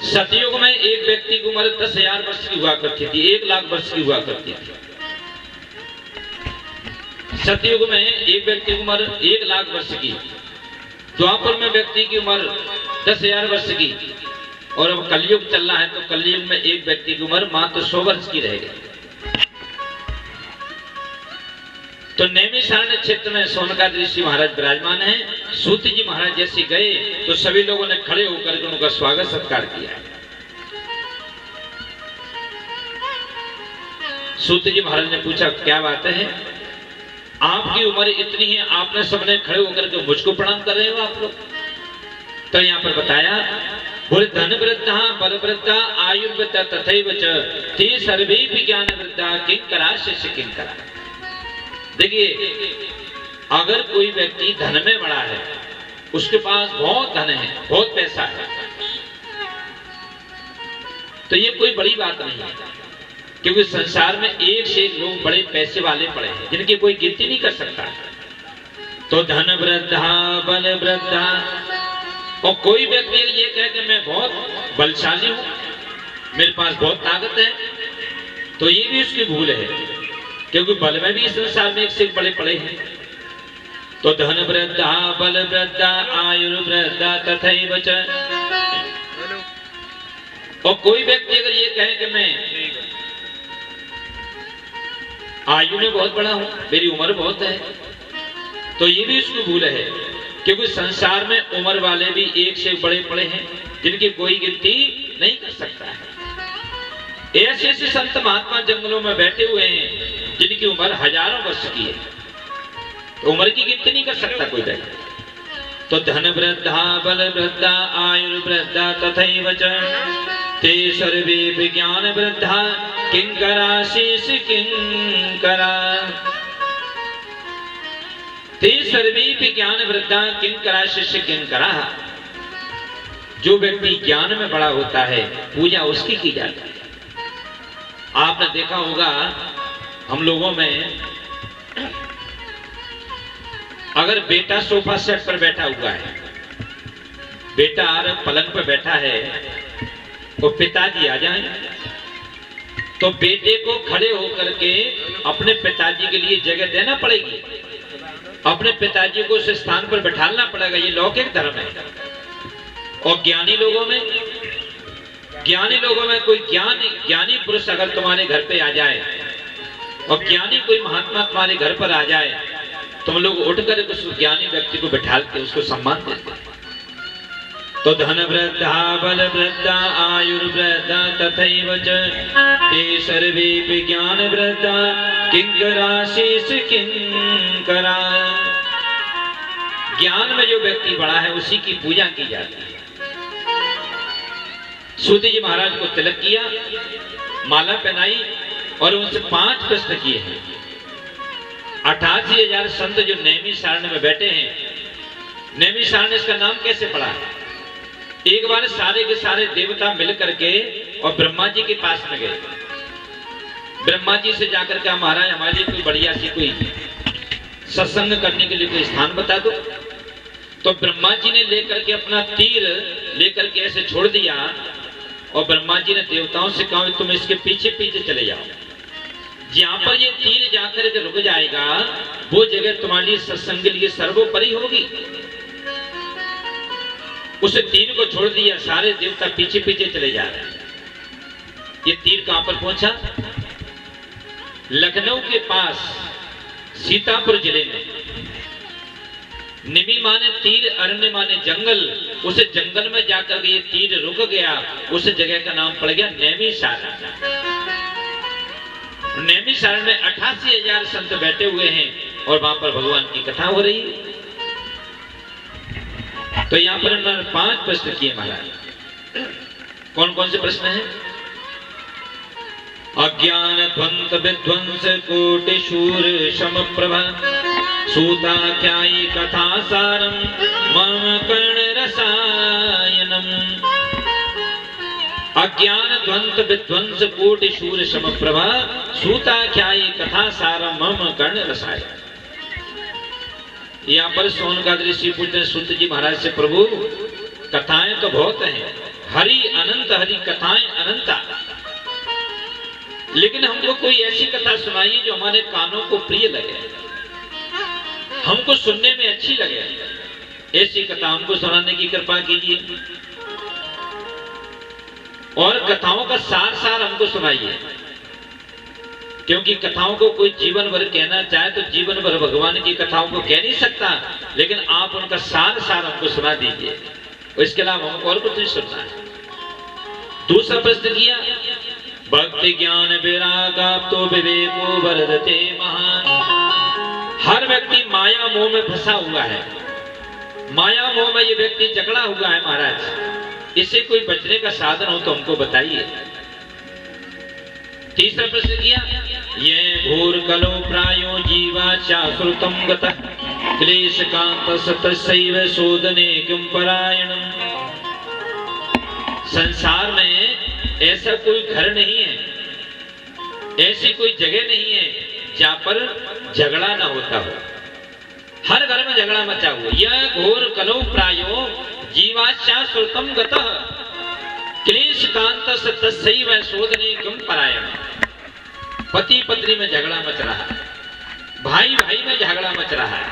सतयुग में एक व्यक्ति की उम्र 10,000 वर्ष की हुआ करती थी, 1 लाख वर्ष की हुआ करती थी। सतयुग में एक व्यक्ति की उम्र 1 लाख वर्ष की, द्वापर में व्यक्ति की उम्र 10,000 वर्ष की, और अब कलयुग चल रहा है तो कलयुग में एक व्यक्ति की उम्र मात्र 100 वर्ष की रह गई। तो नैमिषारण्य क्षेत्र में सोनकादि ऋषि महाराज विराजमान हैं। सूत जी महाराज जैसे गए तो सभी लोगों ने खड़े होकर के उनका स्वागत सत्कार किया। सूत जी महाराज ने पूछा क्या बात है, आपकी उम्र इतनी है, आपने सबने खड़े होकर के मुझको प्रणाम कर रहे हो आप लोग? तो यहाँ पर बताया, बोले धन वृद्धा बल वृद्धा आयुर्वृद्धा तथैव च ते सर्वे विज्ञान वृद्धा किंकरा शिष्य किंकरा। देखिए, अगर कोई व्यक्ति धन में बड़ा है, उसके पास बहुत धन है, बहुत पैसा है, तो ये कोई बड़ी बात नहीं है, क्योंकि संसार में एक से एक लोग बड़े पैसे वाले पड़े हैं जिनकी कोई गिनती नहीं कर सकता। तो धन वृद्धा बल वृद्धा, और कोई व्यक्ति ये कहे कि मैं बहुत बलशाली हूं, मेरे पास बहुत ताकत है, तो ये भी उसकी भूल है, क्योंकि बल में भी संसार में एक से एक बड़े पड़े हैं। तो धन वृद्धा बल वृद्धा आयुर्वृद्धा तथैव च, और कोई व्यक्ति अगर ये कहे कि मैं आयु में बहुत बड़ा हूं, मेरी उम्र बहुत है, तो ये भी उसकी भूल है, क्योंकि संसार में उम्र वाले भी एक से बड़े पड़े हैं जिनकी कोई गिनती नहीं कर सकता है। ऐसे ऐसे संत महात्मा जंगलों में बैठे हुए हैं जिनकी उम्र हजारों वर्ष की है, तो उम्र की गिनती नहीं कर सकता कोई व्यक्ति। तो धन वृद्धा बल वृद्धा आयुर्वृद्धा तथैव च ते सर्वे विज्ञान वृद्धा किंकरा शेष किंकरा। ते सर्वे विज्ञान वृद्धा किंकरा शिष्य किंकरा। जो व्यक्ति ज्ञान में बड़ा होता है पूजा उसकी की जाती है। आपने देखा होगा हम लोगों में, अगर बेटा सोफा सेट पर बैठा हुआ है, बेटा पलंग पर बैठा है, तो पिताजी आ जाएं तो बेटे को खड़े होकर के अपने पिताजी के लिए जगह देना पड़ेगी, अपने पिताजी को उस स्थान पर बैठाना पड़ेगा। ये लौकिक धर्म है। और ज्ञानी लोगों में ज्ञानी लोगों में कोई ज्ञानी पुरुष अगर तुम्हारे घर पे आ जाए और ज्ञानी कोई महात्मा तुम्हारे घर पर आ जाए, तुम लोग उठकर उस ज्ञानी व्यक्ति को बैठा के उसको सम्मान देते हैं। तो धन वृद्धा बल वृद्धा आयुर्वृद्धा तथैव च ते सर्वे ज्ञान वृद्धा किंकराशीष किंकरा। ज्ञान में जो व्यक्ति बड़ा है उसी की पूजा की जाती है। सूत जी महाराज को तिलक किया, माला पहनाई और उनसे 5 प्रश्न किए हैं। 88,000 संत जो नेमी सारण्य में बैठे हैं, नेमी सारण्य इसका नाम कैसे पड़ा? एक बार सारे के सारे देवता मिल करके और ब्रह्मा जी के पास में गए। ब्रह्मा जी से जाकर के महाराज हमारे लिए कोई बढ़िया सी कोई सत्संग करने के लिए कोई स्थान बता दो। तो ब्रह्मा जी ने लेकर के अपना तीर लेकर के ऐसे छोड़ दिया और ब्रह्मा जी ने देवताओं से कहा तुम इसके पीछे पीछे चले जाओ, जहां पर ये तीर जाकर के रुक जाएगा वो जगह तुम्हारे लिए सत्संग के लिए सर्वोपरि होगी। उस तीर को छोड़ दिया, सारे देवता पीछे पीछे चले जा रहे हैं। ये तीर कहां पर पहुंचा? लखनऊ के पास सीतापुर जिले में। निमि माने तीर, अरण्य माने जंगल। उस जंगल में जाकर के ये तीर रुक गया, उस जगह का नाम पड़ गया नैमिषारण्य। नैमिषारण्य में 88,000 संत बैठे हुए हैं और वहां पर भगवान की कथा हो रही है। तो यहां पर उन्होंने 5 प्रश्न किए महाराज। कौन कौन से प्रश्न हैं? अज्ञान ध्वंस विध्वंस कोटि शूर शम प्रभा सूताख्यायी कथा सारम मम कर्ण रसायनम। अज्ञान ध्वंस विध्वंस कोटि शूर शम प्रभा सूताख्यायी कथा सारम मम कर्ण रसायनम। यहाँ पर सोनकाद ऋषि पूछते सूत जी महाराज से, प्रभु कथाएं तो बहुत हैं, हरि अनंत, हरि कथाएं अनंता, लेकिन हमको कोई ऐसी कथा सुनाइए जो हमारे कानों को प्रिय लगे, हमको सुनने में अच्छी लगे। ऐसी कथा हमको सुनाने की कृपा कीजिए और कथाओं का सार सार हमको सुनाइए, क्योंकि कथाओं को कोई जीवन भर कहना चाहे तो जीवन भर भगवान की कथाओं को कह नहीं सकता, लेकिन आप उनका सार सार हमको सुना दीजिए, इसके अलावा हमको और कुछ नहीं सुनना है। दूसरा प्रश्न किया, भक्ति ज्ञान विराग तो विवेको वर्धते महान। हर व्यक्ति माया मोह में फंसा हुआ है, माया मोह में ये व्यक्ति जकड़ा हुआ है महाराज, इससे कोई बचने का साधन हो तो हमको बताइए। तीसरा प्रश्न किया, ये घोर कलो प्रायो जीवा चाश्रुतम गतः क्लेश कांत सतसैव शोधने किम परायणम। संसार में ऐसा कोई घर नहीं है, ऐसी कोई जगह नहीं है जहां पर झगड़ा ना होता हो। हर घर में झगड़ा मचा हुआ। यह घोर कलो प्रायो जीवाचा श्रुतम गतः क्लेश कांत सतसैव शोधने किम परायण। पति पत्नी में झगड़ा मच रहा है, भाई भाई में झगड़ा मच रहा है,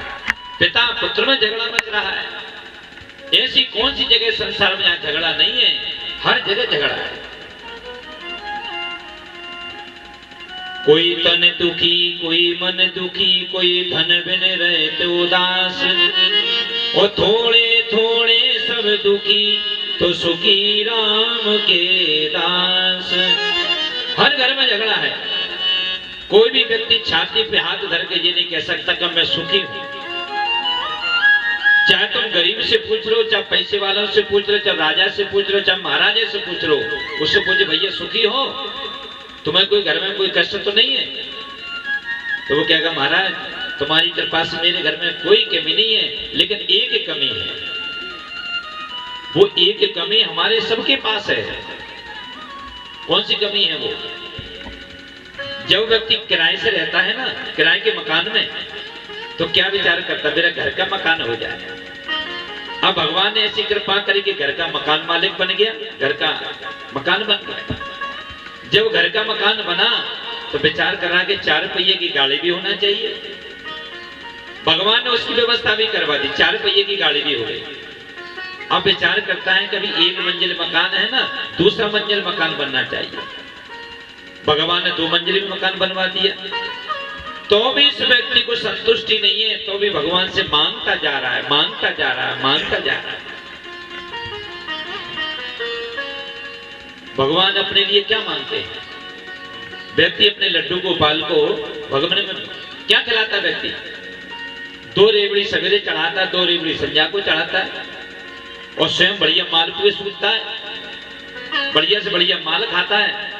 पिता पुत्र में झगड़ा मच रहा है। ऐसी कौन सी जगह संसार में जहां झगड़ा नहीं है? हर जगह झगड़ा है। कोई तन दुखी, कोई मन दुखी, कोई धन बिन रहते उदास, और थोड़े थोड़े सब दुखी तो सुखी राम के दास। हर घर में झगड़ा है। कोई भी व्यक्ति छाती पे हाथ धर के ये नहीं कह सकता कि मैं सुखी हूं। चाहे तुम गरीब से पूछ लो, चाहे पैसे वालों से पूछ लो, चाहे राजा से पूछ लो, चाहे महाराजा से पूछ लो, उससे पूछे भैया सुखी हो, तुम्हें कोई घर में कोई कष्ट तो नहीं है? तो वो कहेगा महाराज तुम्हारी कृपा से मेरे घर में कोई कमी नहीं है, लेकिन एक कमी है। वो एक कमी हमारे सबके पास है। कौन सी कमी है वो? जब व्यक्ति किराए से रहता है ना, किराए के मकान में, तो क्या विचार करता मेरा घर का मकान हो जाए। अब भगवान ने ऐसी कृपा करी कि घर का मकान मालिक बन गया, घर का मकान बन गया। जब घर का मकान बना तो विचार करा कि 4 पहिए की गाड़ी भी होना चाहिए। भगवान ने उसकी व्यवस्था भी करवा दी, 4 पहिए की गाड़ी भी हो गई। अब विचार करता है कभी एक मंजिल मकान है ना, दूसरा मंजिल मकान बनना चाहिए। भगवान ने 2 मंजिल में मकान बनवा दिया, तो भी इस व्यक्ति को संतुष्टि नहीं है, तो भी भगवान से मांगता जा रहा है, मांगता जा रहा है, मांगता जा रहा है। भगवान अपने लिए क्या मांगते हैं? व्यक्ति अपने लड्डू गोपाल को भगवान में क्या खिलाता है? व्यक्ति 2 रेवड़ी सवेरे चढ़ाता है, 2 रेवड़ी संध्या को चढ़ाता है, और स्वयं बढ़िया मालपुए सूखता है, बढ़िया से बढ़िया माल खाता है।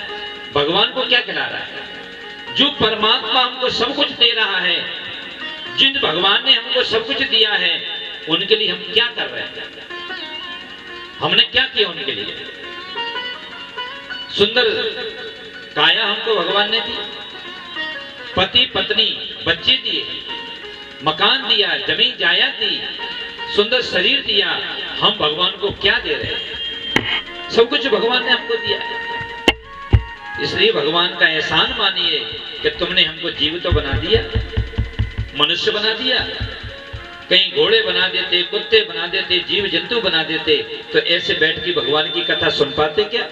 भगवान को क्या खिला रहा है? जो परमात्मा हमको सब कुछ दे रहा है, जिन भगवान ने हमको सब कुछ दिया है, उनके लिए हम क्या कर रहे हैं? हमने क्या किया उनके लिए? सुंदर काया हमको भगवान ने दी, पति पत्नी बच्चे दिए, मकान दिया, जमीन जायदाद दी, सुंदर शरीर दिया। हम भगवान को क्या दे रहे हैं? सब कुछ भगवान ने हमको दिया है। इसलिए भगवान का एहसान मानिए कि तुमने हमको जीव तो बना दिया, मनुष्य बना दिया। कहीं घोड़े बना देते, कुत्ते बना देते, जीव जंतु बना देते, तो ऐसे बैठ के भगवान की कथा सुन पाते क्या?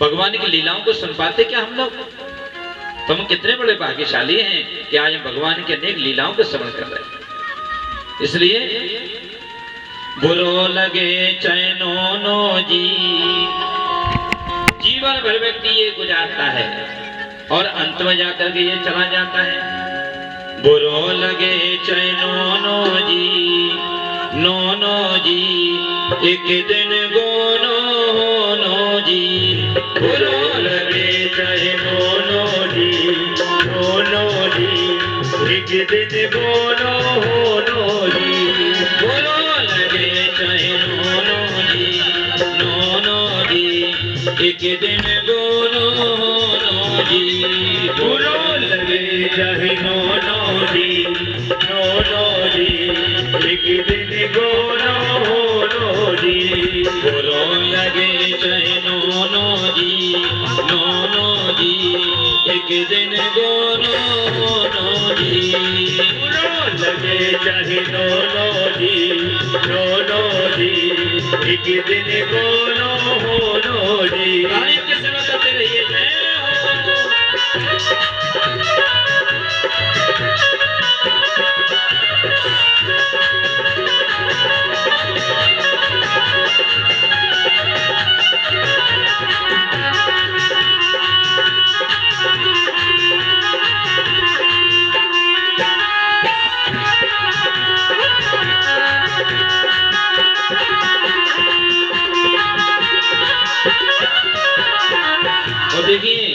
भगवान की लीलाओं को सुन पाते क्या हम लोग? तो हम कितने बड़े भाग्यशाली हैं कि आज हम भगवान के अनेक लीलाओं को श्रवण कर रहे हैं। इसलिए बुरो लगे चैनो नो जी, जीवन भर व्यक्ति ये गुजारता है और अंत में जाकर के ये चला जाता है। बुरो लगे चैनो नो जी, नो जी, एक दिन गोनो नो जी। बुरो लगे चैनो नो जी, नो जी, एक दिन गोनो नो जी। बुरो लगे चैनो नो जी, नो जी, एक दिन गोनो नो जी। बुरो लगे चाहे नो जी, नो जी, एक दिन गोनो नो जी। बुरो लगे चाहे नो जी, नो जी, एक दिन गोनो नो जी। बुरो लगे चाहे नो जी, नो जी, एक दिन गोनो नो जी। रानी की सेवा करते रहिए। जय और देखिए,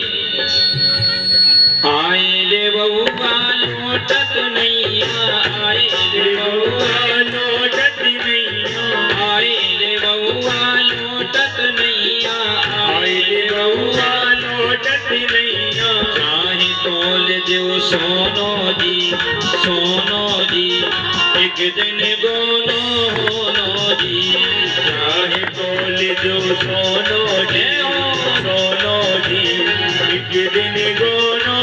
आए रे बउआ लौटत नैया, आए रे बउआ लौटत नैया, आए रे बउआ लौटत नैया, आए रे बउआ लौटत नैया। चाहे तोल देव सोनो जी, सोनो जी, एक दिन गोनो नो जी। चाहे तोल देव सोनो जी, सोनो जी, एक दिन गोनो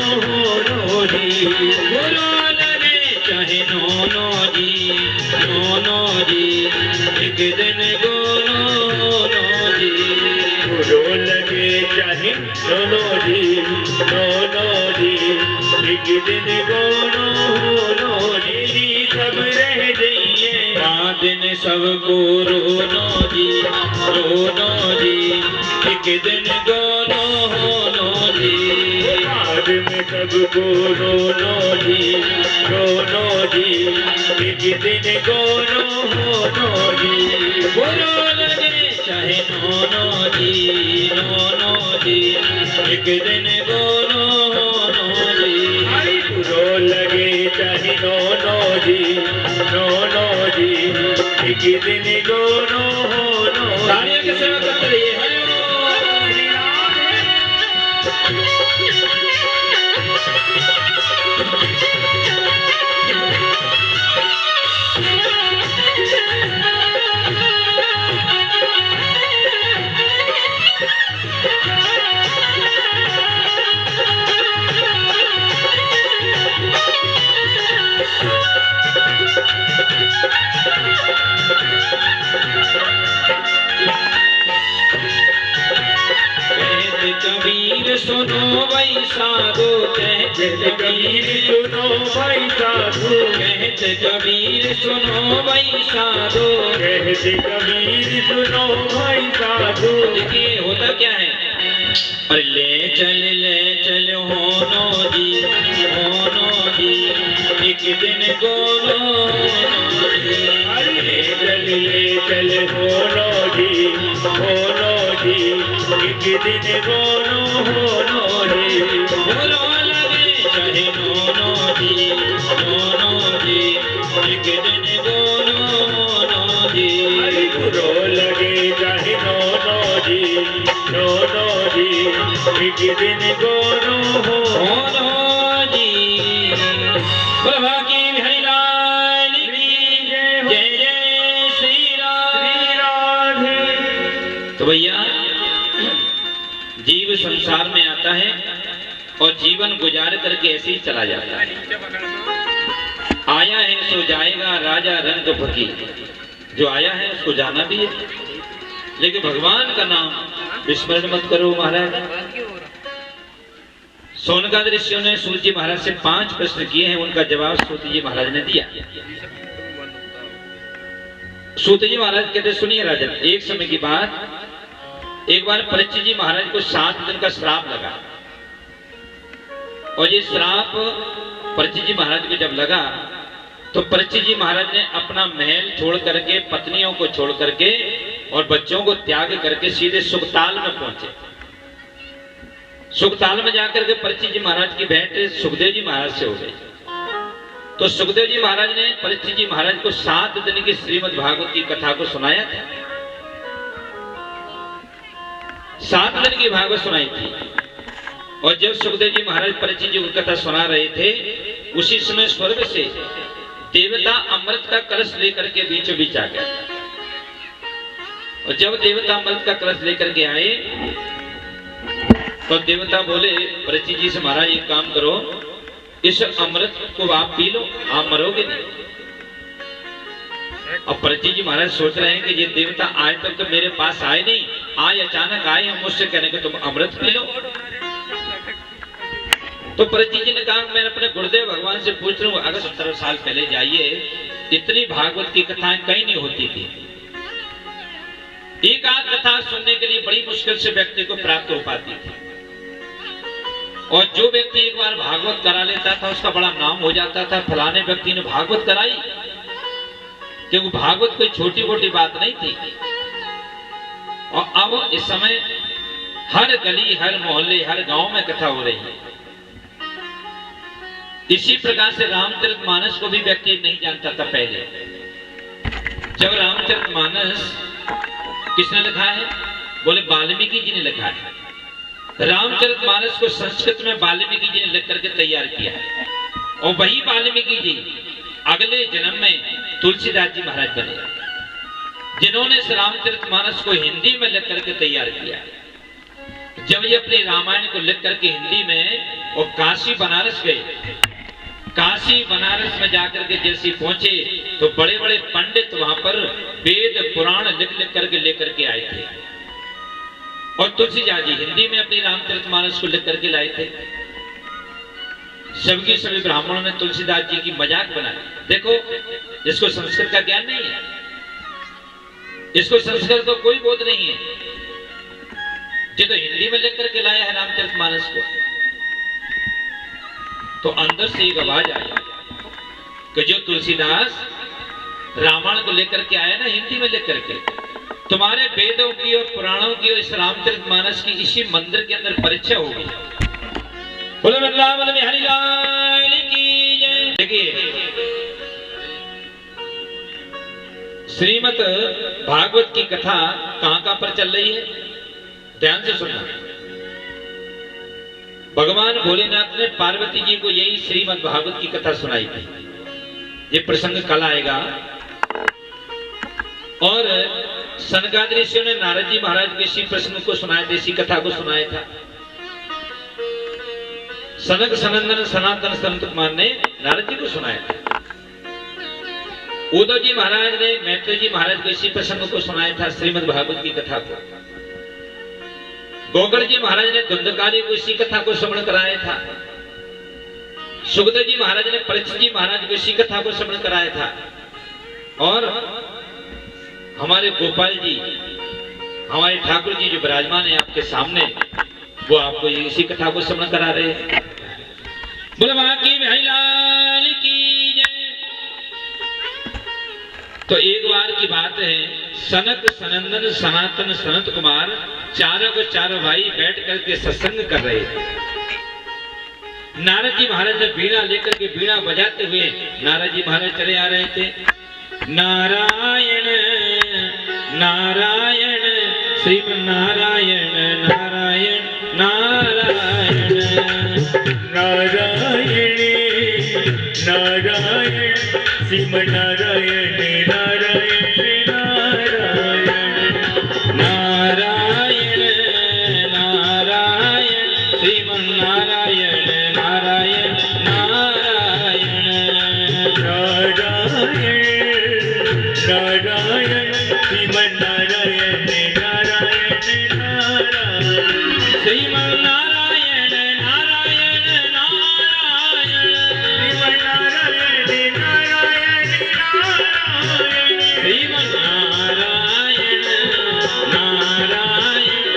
नो जी। बुरो लगे चाहे नो जी, नो जी, एक दिन गोनो नो जी। बुरो लगे चाहे नो जी, नो जी, एक दिन गोनो नो जी। सब रह जाइए दिन सबको रोनो जी, रोनो जी, एक दिन गोनो नो जी। बाद में सबको रोनो जी, रोनो जी, एक दिन गोनो नो जी। बुरो लगे चाहे नो जी, नो जी, एक दिन गोनो नो जी। बुरो लगे चाहे नो जी, नो जी, एक दिन गोनो नो। तालियों की सेवा करते रहिए। हरि ओम, हरि राम। कबीर सुनो भाई साधो, कहते कबीर सुनो भाई साधो, कहते कबीर सुनो भाई साधो, कहते कबीर सुनो भाई साधो। देखिए होता क्या है, अरे ले चल होनो जी, एक दिन गोनो जी, ले चल होनो जी, एक दिन गोनो जी, बोलो लगे चाहे नोनो जी, एक दिन गोनो जी, बुरो लगे चाहे नोनो जी, एक दिन गोनो जी। बाबा की हरिलाल की जय, जय जय श्री राधे। तो भैया जीव संसार में आता है और जीवन गुजार करके ऐसे ही चला जाता है। आया है सो जाएगा राजा रंग फकीर, जो आया है उसको जाना भी है, लेकिन भगवान का नाम विस्मरण मत करो महाराज। सोनका ऋषियों ने सूत जी महाराज से 5 प्रश्न किए हैं, उनका जवाब सूत जी महाराज ने दिया। सूत जी महाराज कहते सुनिए राजन, एक समय की बात, एक बार परीक्षित जी महाराज को 7 दिन का श्राप लगा, और ये श्राप परीक्षित जी महाराज को जब लगा तो परीक्षित जी महाराज ने अपना महल छोड़ करके, पत्नियों को छोड़ करके और बच्चों को त्याग करके सीधे सुखताल में पहुंचे। सुखताल में जाकर के परीक्षित जी महाराज की भेंट सुखदेव जी महाराज से हो गई। तो सुखदेव जी महाराज ने परीक्षित जी महाराज को 7 दिन की श्रीमद् भागवत की कथा को सुनाया था। 7 दिन की भागवत सुनाई थी, और जब सुखदेव जी महाराज परीक्षित जी को कथा सुना रहे थे, उसी समय स्वर्ग से देवता अमृत का कलश लेकर के बीचों बीच आ गया। और जब देवता अमृत का कलश लेकर के आए तो देवता बोले परीक्षित जी से, महाराज एक काम करो, इस अमृत को आप पी लो, आप मरोगे नहीं। अब परीक्षित जी महाराज सोच रहे हैं कि ये देवता आए तक तो मेरे पास आए नहीं, आए अचानक आए, हम मुझसे कहने के तुम अमृत पी लो। तो परीक्षित जी ने कहा, मैं अपने गुरुदेव भगवान से पूछ रहा हूँ, अगर 17 साल पहले जाइए, इतनी भागवत की कथाएं कहीं नहीं होती थी। एक आध कथा सुनने के लिए बड़ी मुश्किल से व्यक्ति को प्राप्त हो पाती थी, और जो व्यक्ति एक बार भागवत करा लेता था उसका बड़ा नाम हो जाता था, फलाने व्यक्ति ने भागवत कराई, क्योंकि भागवत कोई छोटी मोटी बात नहीं थी। और अब इस समय हर गली, हर मोहल्ले, हर गांव में कथा हो रही है। इसी प्रकार से रामचरितमानस को भी व्यक्ति नहीं जानता था पहले। जब रामचरितमानस किसने लिखा है? बोले वाल्मीकि जी ने लिखा है। रामचरितमानस को संस्कृत में वाल्मीकि जी ने लिख करके तैयार किया है, और वही वाल्मीकि जी अगले जन्म में तुलसीदास जी महाराज बने, जिन्होंने इस रामचरितमानस को हिंदी में लिख करके तैयार किया। जब ये अपनी रामायण को लिख करके हिंदी में और काशी बनारस गए, काशी बनारस में जाकर के जैसे पहुंचे तो बड़े बड़े पंडित वहां पर वेद पुराण लिख लिख करके लेकर के आए थे, और तुलसीदास जी हिंदी में अपनी रामचरितमानस को लिख करके लाए थे। सभी सभी ब्राह्मणों ने तुलसीदास जी की मजाक बनाई। देखो, इसको संस्कृत का ज्ञान नहीं है, इसको संस्कृत का कोई बोध नहीं है, ये तो हिंदी में लिख करके लाया है रामचरितमानस को। तो अंदर से एक आवाज आई कि जो तुलसीदास रामायण को लेकर के आया ना हिंदी में लिख करके, तुम्हारे वेदों की और पुराणों की और इस रामचरितमानस की इसी मंदिर के अंदर परीक्षा होगी। बोलो वृंदावन बिहारी लाल की जय। देखिए, श्रीमद् भागवत की कथा कहां पर चल रही है, ध्यान से सुनना। भगवान भोलेनाथ ने पार्वती जी को यही श्रीमद् भागवत की कथा सुनाई थी। ये प्रसंग कल आएगा। और सनकादिक ऋषियों ने नारद जी महाराज के इसी प्रसंग को सुनाया था, इसी कथा को सुनाया था। सनक सनंदन सनातन संत कुमार ने नारद जी को सुनाया था। उद्धव जी महाराज ने मैत्री जी महाराज को इसी प्रसंग को सुनाया था, श्रीमद् भागवत की कथा को। गोकर्ण जी महाराज ने धुंधकारी को इसी कथा को श्रवण कराया था। सुखदेव जी महाराज ने परीक्षित जी महाराज को इसी कथा को श्रवण कराया था। और हमारे गोपाल जी, हमारे ठाकुर जी जो विराजमान है आपके सामने, वो आपको इसी कथा को श्रवण करा रहे हैं। बोले बाकी भाई लाल की जय। तो एक बार की बात है, सनक सनंदन सनातन सनत कुमार चारों के चारों भाई बैठ करके सत्संग कर रहे थे। नारद जी महाराज ने बीड़ा लेकर के बीड़ा बजाते हुए नारद जी महाराज चले आ रहे थे। नारायण नारायण श्रीमन नारायण नारायण नारायण नारायण नारायण श्रीमन नारायण नारायण नारायण नारायण नारायण श्रीमन नारायण नारायण नारायण नारायण नारायण श्रीमन नारायण नारायण नारायण श्रीमन नारायण नारायण नारायण श्रीमन नारायण नारायण नारायण श्रीमन नारायण नारायण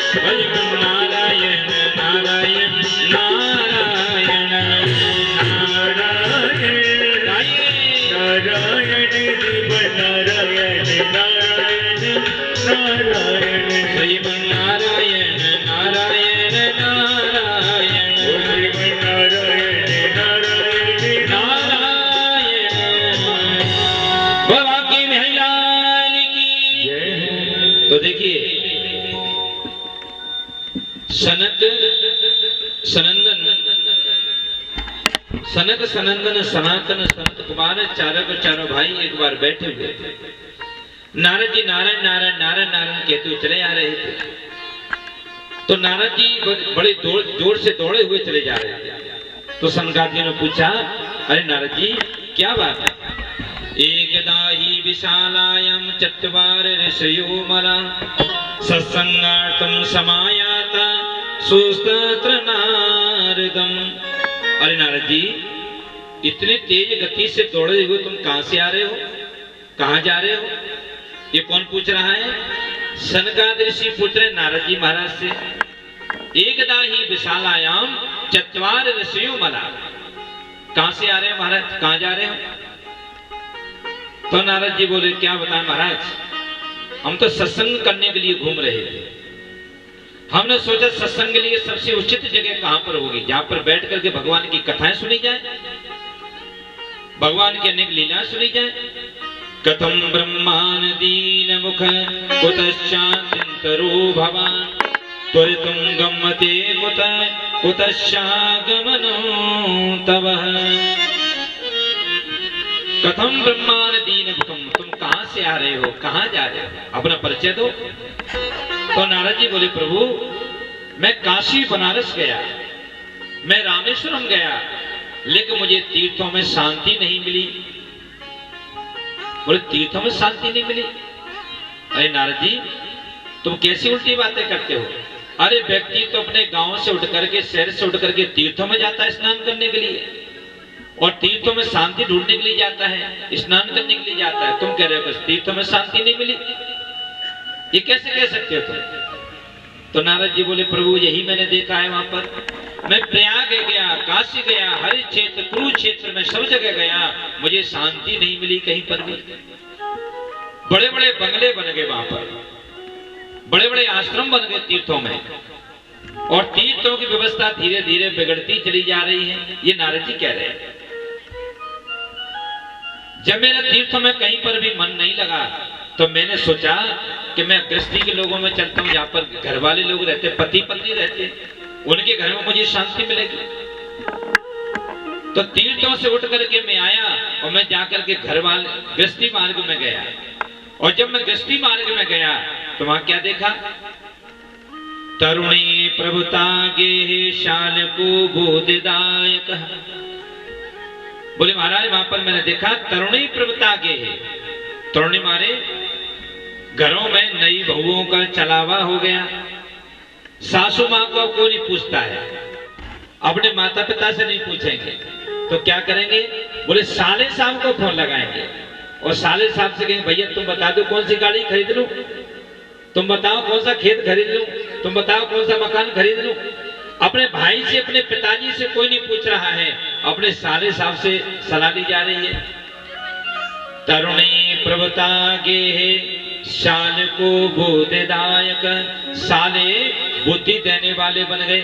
श्रीमन नारायण नारायण नारायण नारायण श्रीमन नारायण नारायण नारायण श्रीमन नारायण नारायण नारायण श्रीमन नारायण नारायण नारायण बाबा की महिलाल की। तो देखिए, सनक सनंदन सनातन सनत कुमार चारों के चारों भाई एक बार बैठे हुए थे। नारद जी नारायण नारायण नारायण नारायण कहते हुए चले आ रहे थे। तो नारद जी बड़े जोर से दौड़े हुए चले जा रहे थे। तो सनकादियों ने पूछा, अरे नारद जी क्या बात है? एकदा ही विशालायां चत्वार ऋषयो मला सत्संगार्थं समायाता सुस्तत्र नारदम। अरे नारद जी, इतनी तेज गति से दौड़े हुए तुम कहां से आ रहे हो, कहां जा रहे हो? ये कौन पूछ रहा है? सनकादिक ऋषि पूछ रहे नारद जी महाराज से। एकदा ही विशालायाम चत्वार ऋषियों मला, कहां से आ रहे हैं महाराज, कहां जा रहे हो? तो नारद जी बोले, क्या बताएं महाराज, हम तो सत्संग करने के लिए घूम रहे थे। हमने सोचा सत्संग के लिए सबसे उचित जगह कहां पर होगी, जहां पर बैठ करके भगवान की कथाएं सुनी जाए, भगवान की अनेक लीलाएं सुनी जाए। कथम ब्रह्मान दीन मुख कुतश्चान्तरो भवान त्वरितुम गम्यते कुतश्चागमनो तव। कथम ब्रह्मान दीन मुखम, तुम कहां से आ रहे हो, कहां जा रहे हो, अपना परिचय दो। तो नारद जी बोले, प्रभु मैं काशी बनारस गया, मैं रामेश्वरम गया, लेकिन मुझे तीर्थों में शांति नहीं मिली। बोले तीर्थों में शांति नहीं मिली? अरे नारद जी, तुम कैसी उल्टी बातें करते हो? अरे व्यक्ति तो अपने गांव से उठ करके, शहर से उठ करके तीर्थों में जाता है स्नान करने के लिए, और तीर्थों में शांति ढूंढने के लिए जाता है, स्नान करने के लिए जाता है। तुम कह रहे हो कि तीर्थों में शांति नहीं मिली, ये कैसे कह सकते हो तुम? तो नारद जी बोले, प्रभु यही मैंने देखा है। वहां पर मैं प्रयाग गया, काशी गया, हरि क्षेत्र, कुरुक्षेत्र में सब जगह गया, मुझे शांति नहीं मिली कहीं पर भी। बड़े बड़े बंगले बन गए वहां पर, बड़े बड़े आश्रम बन गए तीर्थों में, और तीर्थों की व्यवस्था धीरे धीरे बिगड़ती चली जा रही है, ये नारद जी कह रहे हैं। जब मेरा तीर्थों में कहीं पर भी मन नहीं लगा, तो मैंने सोचा कि मैं गृहस्थी के लोगों में चलता हूँ, जहाँ पर घर वाले लोग रहते, पति पत्नी रहते, उनके घर में मुझे शांति मिलेगी। तो तीर्थों से उठ करके मैं आया, और मैं जाकर के घर वाले गृहस्थी मार्ग में गया। और जब मैं गृहस्थी मार्ग में गया तो वहां क्या देखा? तरुणी प्रभुता गे शाल को बोधदायक। बोले महाराज, वहां पर मैंने देखा तरुणी प्रभुता गे है, तरुणी मारे घरों में नई बहुओं का चलावा हो गया, सासू माँ को कोई नहीं पूछता है, अपने माता पिता से नहीं पूछेंगे, तो क्या करेंगे? बोले साले साहब को फोन लगाएंगे और साले साहब से कहेंगे भैया तुम बता दो कौन सी गाड़ी खरीद लूं, तुम बताओ कौन सा खेत खरीद लूं, तुम बताओ कौन सा मकान खरीद लूं। अपने भाई से अपने पिताजी से कोई नहीं पूछ रहा है, अपने साले साहब से सलाह ली जा रही है। तरुणी प्रभुता गे शाल को बोधदायक, साले बुद्धि देने वाले बन गए।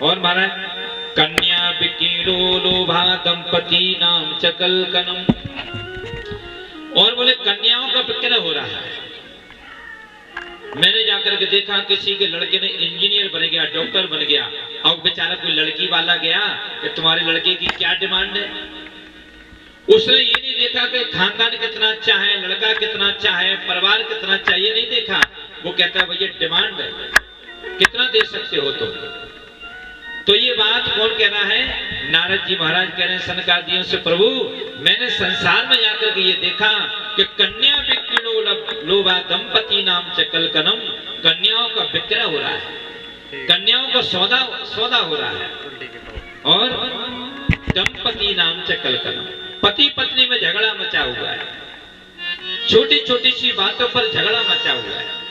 और महाराज कन्या विकीरो लोभा दंपति नाम चकल कनम, और बोले कन्याओं का विक्रय हो रहा है। मैंने जाकर के देखा किसी के लड़के ने इंजीनियर बन गया, डॉक्टर बन गया, और बेचारा कोई लड़की वाला गया कि तुम्हारे लड़के की क्या डिमांड है। उसने ये नहीं देखा कि खानदान कितना अच्छा है, लड़का कितना अच्छा है, परिवार कितना अच्छा, ये नहीं देखा। वो कहता है भैया डिमांड है, कितना दे सकते हो तुम। तो ये बात कौन कह रहा है? नारद जी महाराज कह रहे हैं सनकादियों से, प्रभु मैंने संसार में जाकर के ये देखा कि कन्या विक्रयो लोभा दंपति नाम चकल कनम, कन्याओं का विक्रय हो रहा है, कन्याओं का सौदा हो रहा है। और दंपति नाम चकल कनम, पति पत्नी में झगड़ा मचा हुआ है, छोटी छोटी सी बातों पर झगड़ा मचा हुआ है।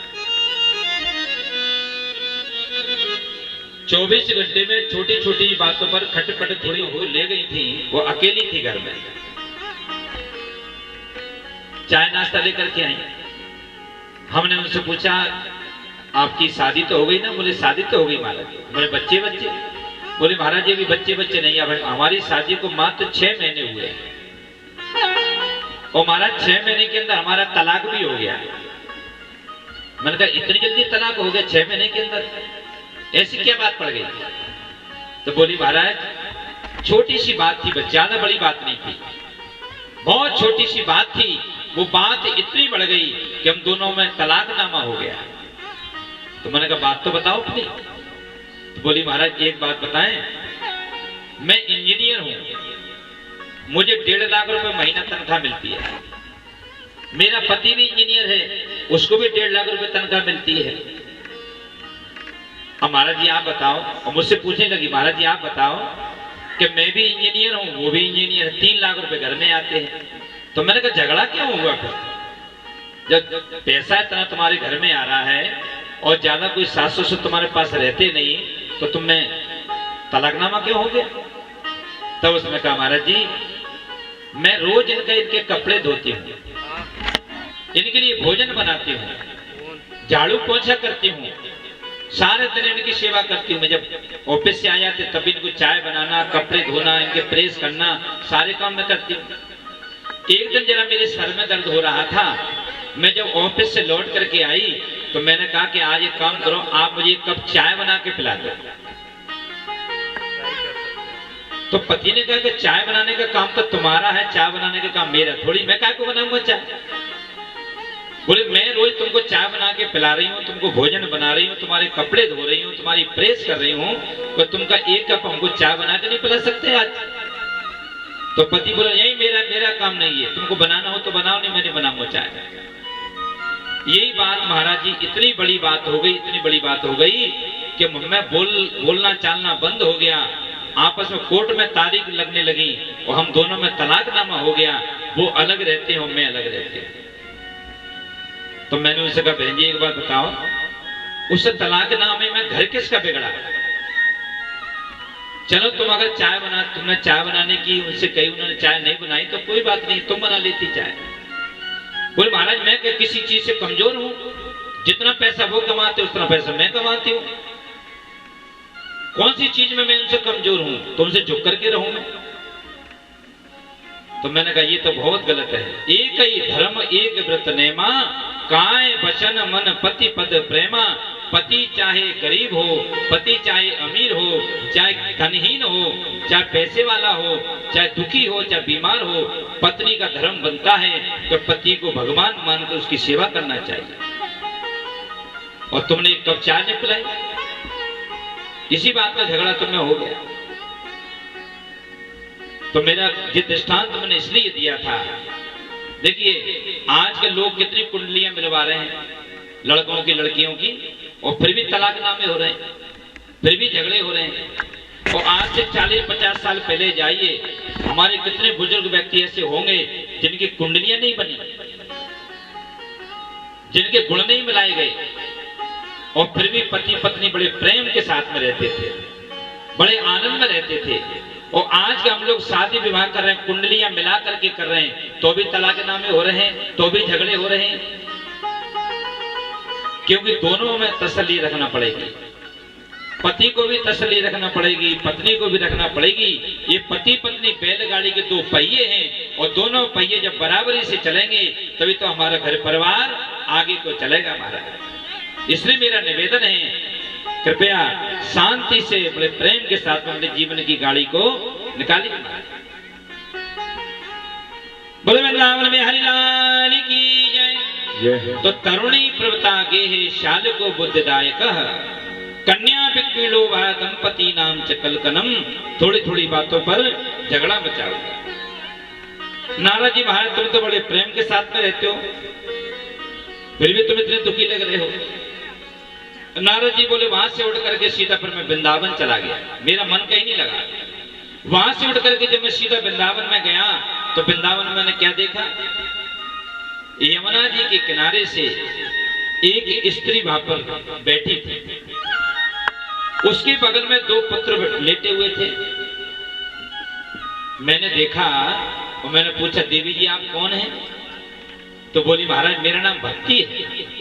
24 घंटे में छोटी छोटी बातों पर खटपट थोड़ी हो ले गई थी, वो अकेली थी घर में, चाय नाश्ता लेकर के आई। हमने उनसे पूछा आपकी शादी तो हो गई ना? बोले शादी तो हो गई महाराज। बोले बच्चे? बोले महाराज ये भी बच्चे नहीं, अब हमारी शादी को मात्र 6 महीने हुए और महाराज 6 महीने के अंदर हमारा तलाक भी हो गया। मैंने कहा इतनी जल्दी तलाक हो गया 6 महीने के अंदर, ऐसी क्या बात पड़ गई? तो बोली महाराज छोटी सी बात थी, बस ज्यादा बड़ी बात नहीं थी, बहुत छोटी सी बात थी। वो बात इतनी बढ़ गई कि हम दोनों में तलाकनामा हो गया। तो मैंने कहा बात तो बताओ अपनी। तो बोली महाराज एक बात बताएं, मैं इंजीनियर हूं, मुझे 1.5 लाख रुपए महीना तनख्वाह मिलती है, मेरा पति भी इंजीनियर है, उसको भी 1.5 लाख रुपए तनख्वाह मिलती है। अब महाराज जी आप बताओ, और मुझसे पूछने लगी महाराज जी आप बताओ कि मैं भी इंजीनियर हूं, वो भी इंजीनियर है, 3 लाख रुपए घर में आते हैं। तो मैंने कहा झगड़ा क्यों हुआ फिर? जब पैसा इतना तुम्हारे घर में आ रहा है और ज्यादा कोई सास ससुर तुम्हारे पास रहते नहीं, तो तुम्हें तलाकनामा क्यों हो गया? तब उसने कहा महाराज जी मैं रोज इनके कपड़े धोती हूँ, इनके लिए भोजन बनाती हूँ, झाड़ू पोछा करती हूँ, सारे दिन इनकी सेवा करती हूँ। मैं जब ऑफिस से आ जाते तभी इनको चाय बनाना, कपड़े धोना, इनके प्रेस करना, सारे काम मैं करती हूँ। एक दिन जरा मेरे सर में दर्द हो रहा था, मैं जब ऑफिस से लौट करके आई तो मैंने कहा कि आज एक काम करो, आप मुझे 1 कप चाय बना के पिला दो। तो पति ने कहा कि चाय बनाने का काम तो तुम्हारा है, चाय बनाने का काम मेरा थोड़ी, मैं काहे को बनाऊंगा चाय? बोले मैं रोज तुमको चाय बना के पिला रही हूँ, तुमको भोजन बना रही हूँ, तुम्हारे कपड़े धो रही हूँ, तुम्हारी प्रेस कर रही हूँ, तो तुमका 1 कप हमको चाय बना के नहीं पिला सकते आज? तो पति बोला यही मेरा काम नहीं है, तुमको बनाना हो तो बनाओ, नहीं मैं नहीं बनाऊंगा चाय। यही बात महाराज जी इतनी बड़ी बात हो गई, इतनी बड़ी बात हो गई कि मैं बोलना चालना बंद हो गया, आपस में कोर्ट में तारीख लगने लगी और हम दोनों में तलाकनामा हो गया। वो अलग रहते हो, मैं अलग रहते हूं। तो मैंने उनसे कहा बहन जी एक बात बताओ, उस तलाकनामे में घर किसका बिगड़ा? चलो तुम अगर तुमने चाय बनाने की उनसे कही, उन्होंने चाय नहीं बनाई तो कोई बात नहीं, तुम बना लेती चाय। बोले महाराज मैं किसी चीज से कमजोर हूं? जितना पैसा वो कमाते उतना पैसा मैं कमाती हूँ, कौन सी चीज में मैं उनसे कमजोर हूं? तुमसे झुक करके रहूं मैं? तो मैंने कहा ये तो बहुत गलत है। एक ही धर्म एक व्रत नेमा, काय वचन मन पति पद प्रेमा। पति चाहे गरीब हो, पति चाहे अमीर हो, चाहे धनहीन हो, चाहे पैसे वाला हो, चाहे दुखी हो, चाहे बीमार हो, पत्नी का धर्म बनता है कि पति को भगवान मानकर उसकी सेवा करना चाहिए। और तुमने 1 कप चाय नहीं पिलाई, इसी बात का झगड़ा तुम्हें हो गया। तो मेरा ये दृष्टांत मैंने इसलिए दिया था, देखिए आज के लोग कितनी कुंडलियां मिलवा रहे हैं, लड़कों की लड़कियों की, और फिर भी तलाकनामे हो रहे हैं, फिर भी झगड़े हो रहे हैं। और आज से 40-50 साल पहले जाइए, हमारे कितने बुजुर्ग व्यक्ति ऐसे होंगे जिनकी कुंडलियां नहीं बनी, जिनके गुण नहीं मिलाए गए, और फिर भी पति पत्नी बड़े प्रेम के साथ में रहते थे, बड़े आनंद में रहते थे। और आज के हम लोग शादी विवाह कर रहे हैं, कुंडलियां मिला करके कर रहे हैं, तो भी तलाकनामे हो रहे हैं, तो भी झगड़े हो रहे हैं। क्योंकि दोनों में तसल्ली रखना पड़ेगी, पति को भी तसल्ली रखना पड़ेगी, पत्नी को भी रखना पड़ेगी। ये पति पत्नी बैलगाड़ी के दो पहिए हैं, और दोनों पहिए जब बराबरी से चलेंगे तभी तो हमारा घर परिवार आगे को चलेगा हमारा। इसलिए मेरा निवेदन है, कृपया शांति से बड़े प्रेम के साथ में अपने जीवन की गाड़ी को निकालिए। बोले वृंदावन में हरिलाल की जय। तो तरुणी प्रवता गेहे शाल को बुद्धिदायक कन्या बिक्विलो वह दंपति नाम चकलकनम। थोड़ी थोड़ी बातों पर झगड़ा मचाओ। नारद जी महाराज, तुम तो बड़े प्रेम के साथ में रहते हो, फिर भी तुम इतने दुखी लग रहे हो। नारद जी बोले, वहां से उठ करके सीधा फिर मैं वृंदावन चला गया, मेरा मन कहीं नहीं लगा। वहां से उठ करके जब मैं सीधा वृंदावन में गया तो वृंदावन में मैंने क्या देखा, यमुना जी के किनारे से एक स्त्री वहां पर बैठी थी, उसके बगल में दो पुत्र लेटे हुए थे। मैंने देखा और मैंने पूछा, देवी जी आप कौन हैं? तो बोली, महाराज मेरा नाम भक्ति है।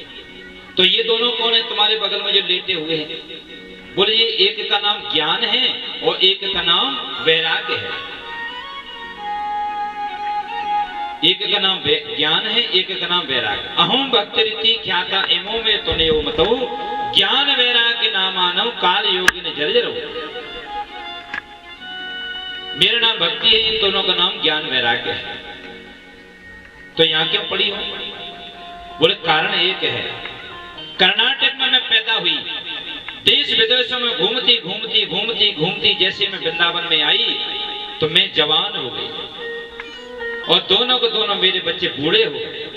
तो ये दोनों कौन है तुम्हारे बगल में जो लेटे हुए हैं? बोले, ये एक का नाम ज्ञान है और एक का नाम वैराग्य है। एक का नाम ज्ञान है, एक का नाम वैराग्य। अहम भक्ति रीति ख्याता एमो में तो नहीं मतो ज्ञान वैराग्य नामानव काल योगी ने जर्जरो। मेरा नाम भक्ति है, इन दोनों का नाम ज्ञान वैराग्य है। तो यहां क्यों पड़ी हो? बोले, कारण एक है, कर्नाटक में मैं पैदा हुई, देश विदेशों में घूमती घूमती घूमती घूमती जैसे मैं वृंदावन में आई तो मैं जवान हो गई, और दोनों को दोनों मेरे बच्चे बूढ़े हो गए।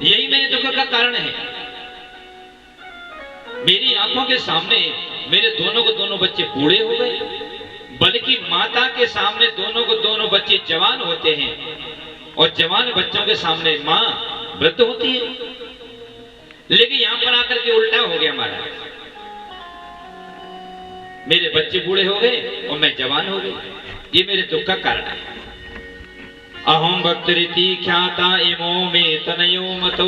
यही मेरे दुख का कारण है। मेरी आंखों के सामने मेरे दोनों को दोनों बच्चे बूढ़े हो गए, बल्कि माता के सामने दोनों को दोनों बच्चे जवान होते हैं, और जवान बच्चों के सामने माँ वृद्ध होती है। लेकिन यहां पर आकर के उल्टा हो गया हमारा, मेरे बच्चे बूढ़े हो गए और मैं जवान हो गई। ये मेरे दुख का कारण है। अहम भक्त रीति ख्याता इमो में तनयो मतो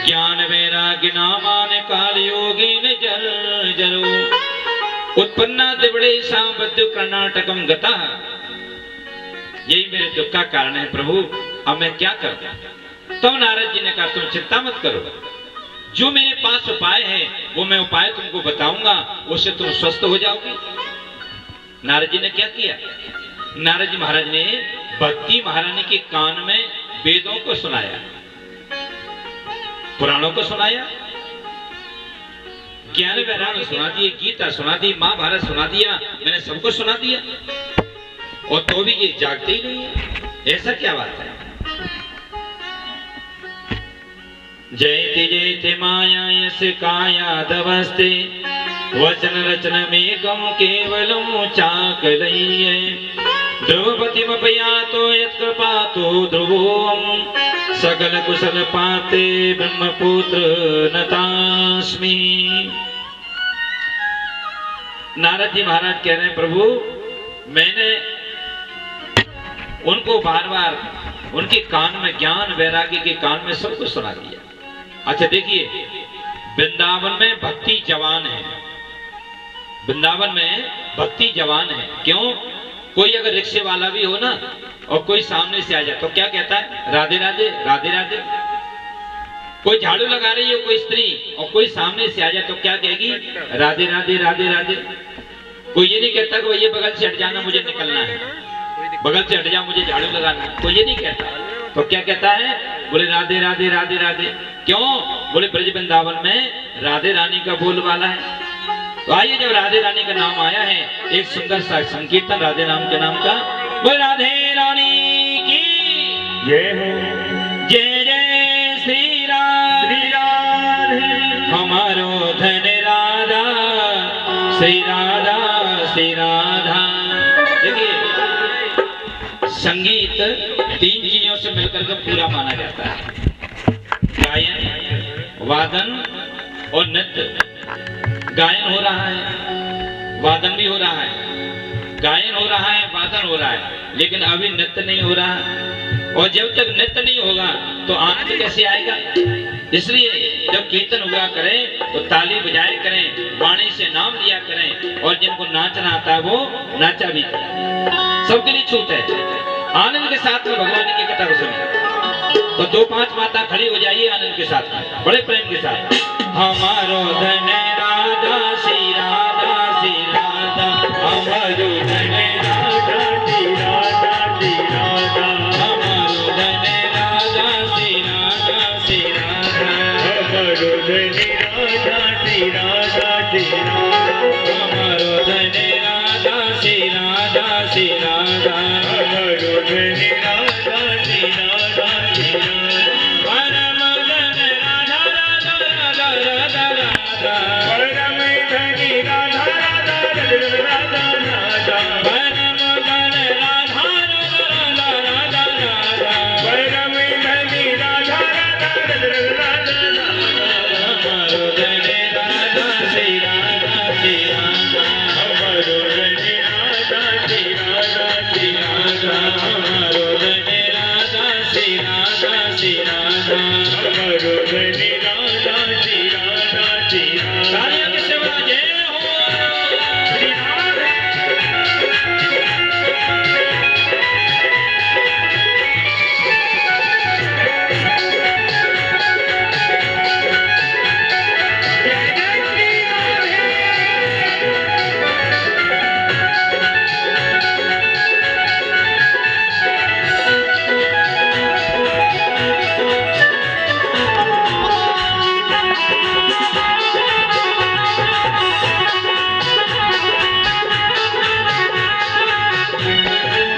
ज्ञान वैराग्य नामान काल योगीन जर जरो उत्पन्ना दिवड़े साबद्ध कर्नाटकम गता। यही मेरे दुख का कारण है प्रभु, अब मैं क्या करूं? तो नारद जी ने कहा, तुम चिंता मत करो, जो मेरे पास उपाय है वो मैं उपाय तुमको बताऊंगा, उससे तुम स्वस्थ हो जाओगे। नारद जी ने क्या किया? नारद जी महाराज ने भक्ति महारानी के कान में वेदों को सुनाया, पुराणों को सुनाया, ज्ञान वैराग्य सुना दिए, गीता सुना दी, महाभारत सुना दिया, मैंने सबको सुना दिया, और तो भी ये जागते ही नहीं है। ऐसा क्या बात है? जयति जयति माया यस कायादवस्ते वचन रचन में गम केवलम चाकलय्ये ध्रुवपतिमपयातो यत्कृपातो ध्रुवोम सकल कुशल पाते ब्रह्मपुत्र नतास्मि। नारद जी महाराज कह रहे हैं, प्रभु मैंने उनको बार बार उनके कान में ज्ञान वैराग्य के कान में सब कुछ सुना दिया। अच्छा देखिए, वृंदावन में भक्ति जवान है, वृंदावन में भक्ति जवान है। क्यों? कोई अगर रिक्शे वाला भी हो ना और कोई सामने से आ जाए तो क्या कहता है? राधे राधे राधे राधे। कोई झाड़ू लगा रही हो कोई स्त्री और कोई सामने से आ जाए तो क्या कहेगी? राधे राधे राधे राधे। कोई ये नहीं कहता कि भैया बगल से हट जाना, मुझे निकलना है, बगल से हट जा, मुझे झाड़ू लगाना है, कोई ये नहीं कहता। तो क्या कहता है? बोले राधे राधे राधे राधे। क्यों? बोले ब्रज वृंदावन में राधे रानी का बोलबाला है। तो आइए, जब राधे रानी का नाम आया है, एक सुंदर सा संकीर्तन राधे नाम के नाम का। बोले राधे रानी की जय हो। जय जय श्री राम। तीन चीजों से मिलकर के पूरा माना जाता है, गायन, वादन और नृत्य। गायन हो रहा है, वादन भी हो रहा है, गायन हो रहा है, वादन हो रहा है, लेकिन अभी नृत्य नहीं हो रहा है। और जब तक नृत्य नहीं होगा तो आनंद कैसे आएगा? इसलिए जब कीर्तन हुआ करें तो ताली बजाए करें, वाणी से नाम लिया करें, और जिनको नाचना आता है वो नाचा भी करें। सबके लिए छूट है। आनंद के साथ में भगवान की कथा को सुनिए। तो 2-5 माता खड़ी हो जाइए आनंद के साथ में, बड़े प्रेम के साथ। हमारो धन राधा श्री राधा श्री राधा, हमारो धन राधा श्री राधा श्री राधा, हमारो धन राधा श्री राधा श्री राधा, हमारो धन राधा श्री राधा श्री राधा, हमारो धन राधा श्री राधा श्री राधा, हमारो धन राधा श्री राधा श्री राधा, परम धन राधा राधा राधा राधा राधा, परम धनी राधा राधा राधा राधा, परम धन राधा राधा राधा राधा, परम धनी राधा राधा राधा राधा, हमारो धन राधा श्री राधा श्री राधा, हमारो धन राधा श्री राधा श्री राधा, हमारो धन राधा श्री राधा श्री राधा। हमारो धन राधा श्री राधा श्री राधा। तालियां किससे बजा? जय हो श्री राधे।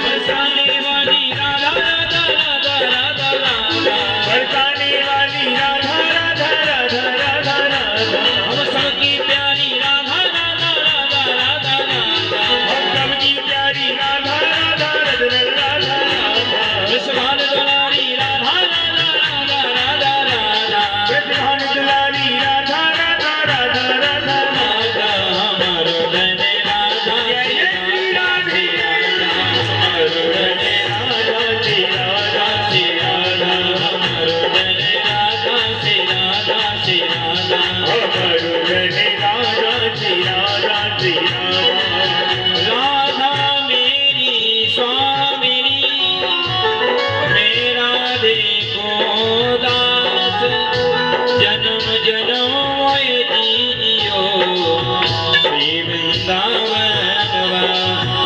बरसाने वाली राधा राधा राधा राधा राधा, बरसाने वाली राधा राधा राधा राधा राधा, हम सबकी प्यारी राधा राधा राधा राधा राधा, हम सबकी प्यारी राधा राधा राधा राधा राधा, विश्वान दुलारी राधा राधा राधा राधा राधा, विद्वान दुलारी राधा राधा राधा राधा राधा, हमारो धन राधा जय श्री राधे हमारो धन राधा श्री राधा श्री राधा, हमारो धन राधा श्री राधा श्री राधा, हमारो धन राधा श्री राधा श्री राधा, राधा मेरी स्वामिनी, मेरा देखो दास, जन्म जन्म मोए जियो, श्री वृंदावन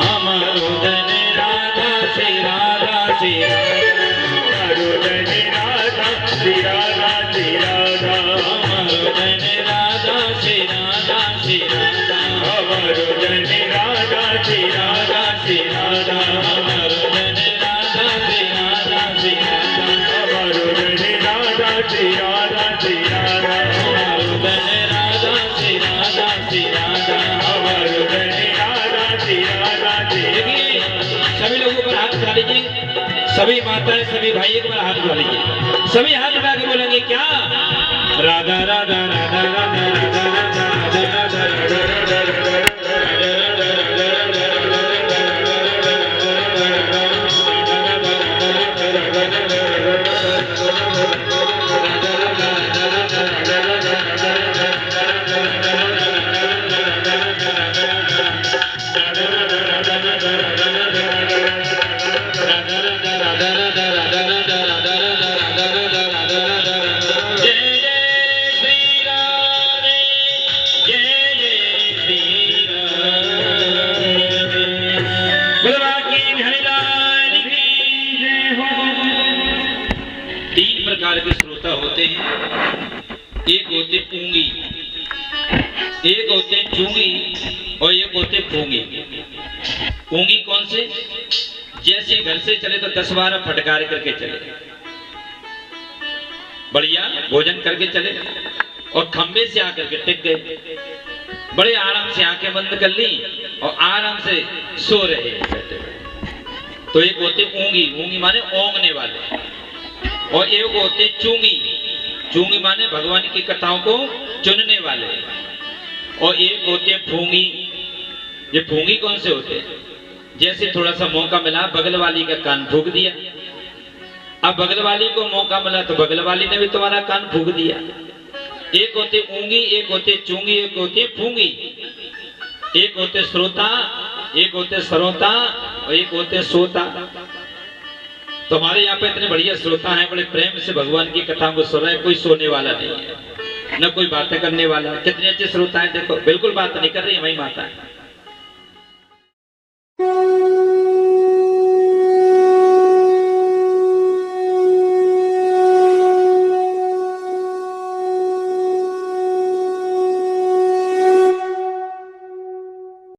हमारो धन राधा श्री राधा श्री राधा, हमारो धन राधा श्री राधा श्री राधा, हमारो धन राधा श्री राधा श्री राधा, हमारो धन राधा श्री राधा श्री राधा, हमारो धन राधा श्री राधा श्री राधा, हमारो धन राधा श्री राधा श्री राधा, हमारो धन राधा श्री राधा श्री राधा। हमारो धन राधा श्री राधा श्री देखिए सभी लोगों पर हाथ उठा लीजिए, सभी माताएं सभी भाइयों पर हाथ उठा लीजिए, सभी हाथ उठा के बोलेंगे क्या? राधा राधा राधा राधा राधा राधा राधा राधा तीन प्रकार के श्रोता होते हैं, एक होते पूंगी, एक होते चूंगी और एक होते पूंगी। पूंगी कौन से? जैसे घर से चले तो 10-12 फटकार करके चले, बढ़िया भोजन करके चले, और खंबे से आकर के टिक गए, बड़े आराम से आंखें बंद कर ली और आराम से सो रहे बैठे। तो एक होते ऊंगी, ऊंगी माने ओंगने वाले, और एक होते चूंगी, चूंगी माने भगवान की कथाओं को चुनने वाले, और एक होते फूंगी। ये फूंगी कौन से होते हैं? जैसे थोड़ा सा मौका मिला बगल वाली का कान फूंक दिया, अब बगल वाली को मौका मिला तो बगल वाली ने भी तुम्हारा कान फूंक दिया। एक होते ऊंगी, एक होते चूंगी, एक होते फूंगी, एक होते श्रोता, एक होते श्रोता, और एक होते सोता। तो हमारे यहाँ पे इतने बढ़िया श्रोता हैं, बड़े प्रेम से भगवान की कथाओं को सुन रहे हैं, कोई सोने वाला नहीं है, न कोई बातें करने वाला। कितने अच्छे श्रोता हैं, देखो बिल्कुल बात नहीं कर रही हमारी माता है।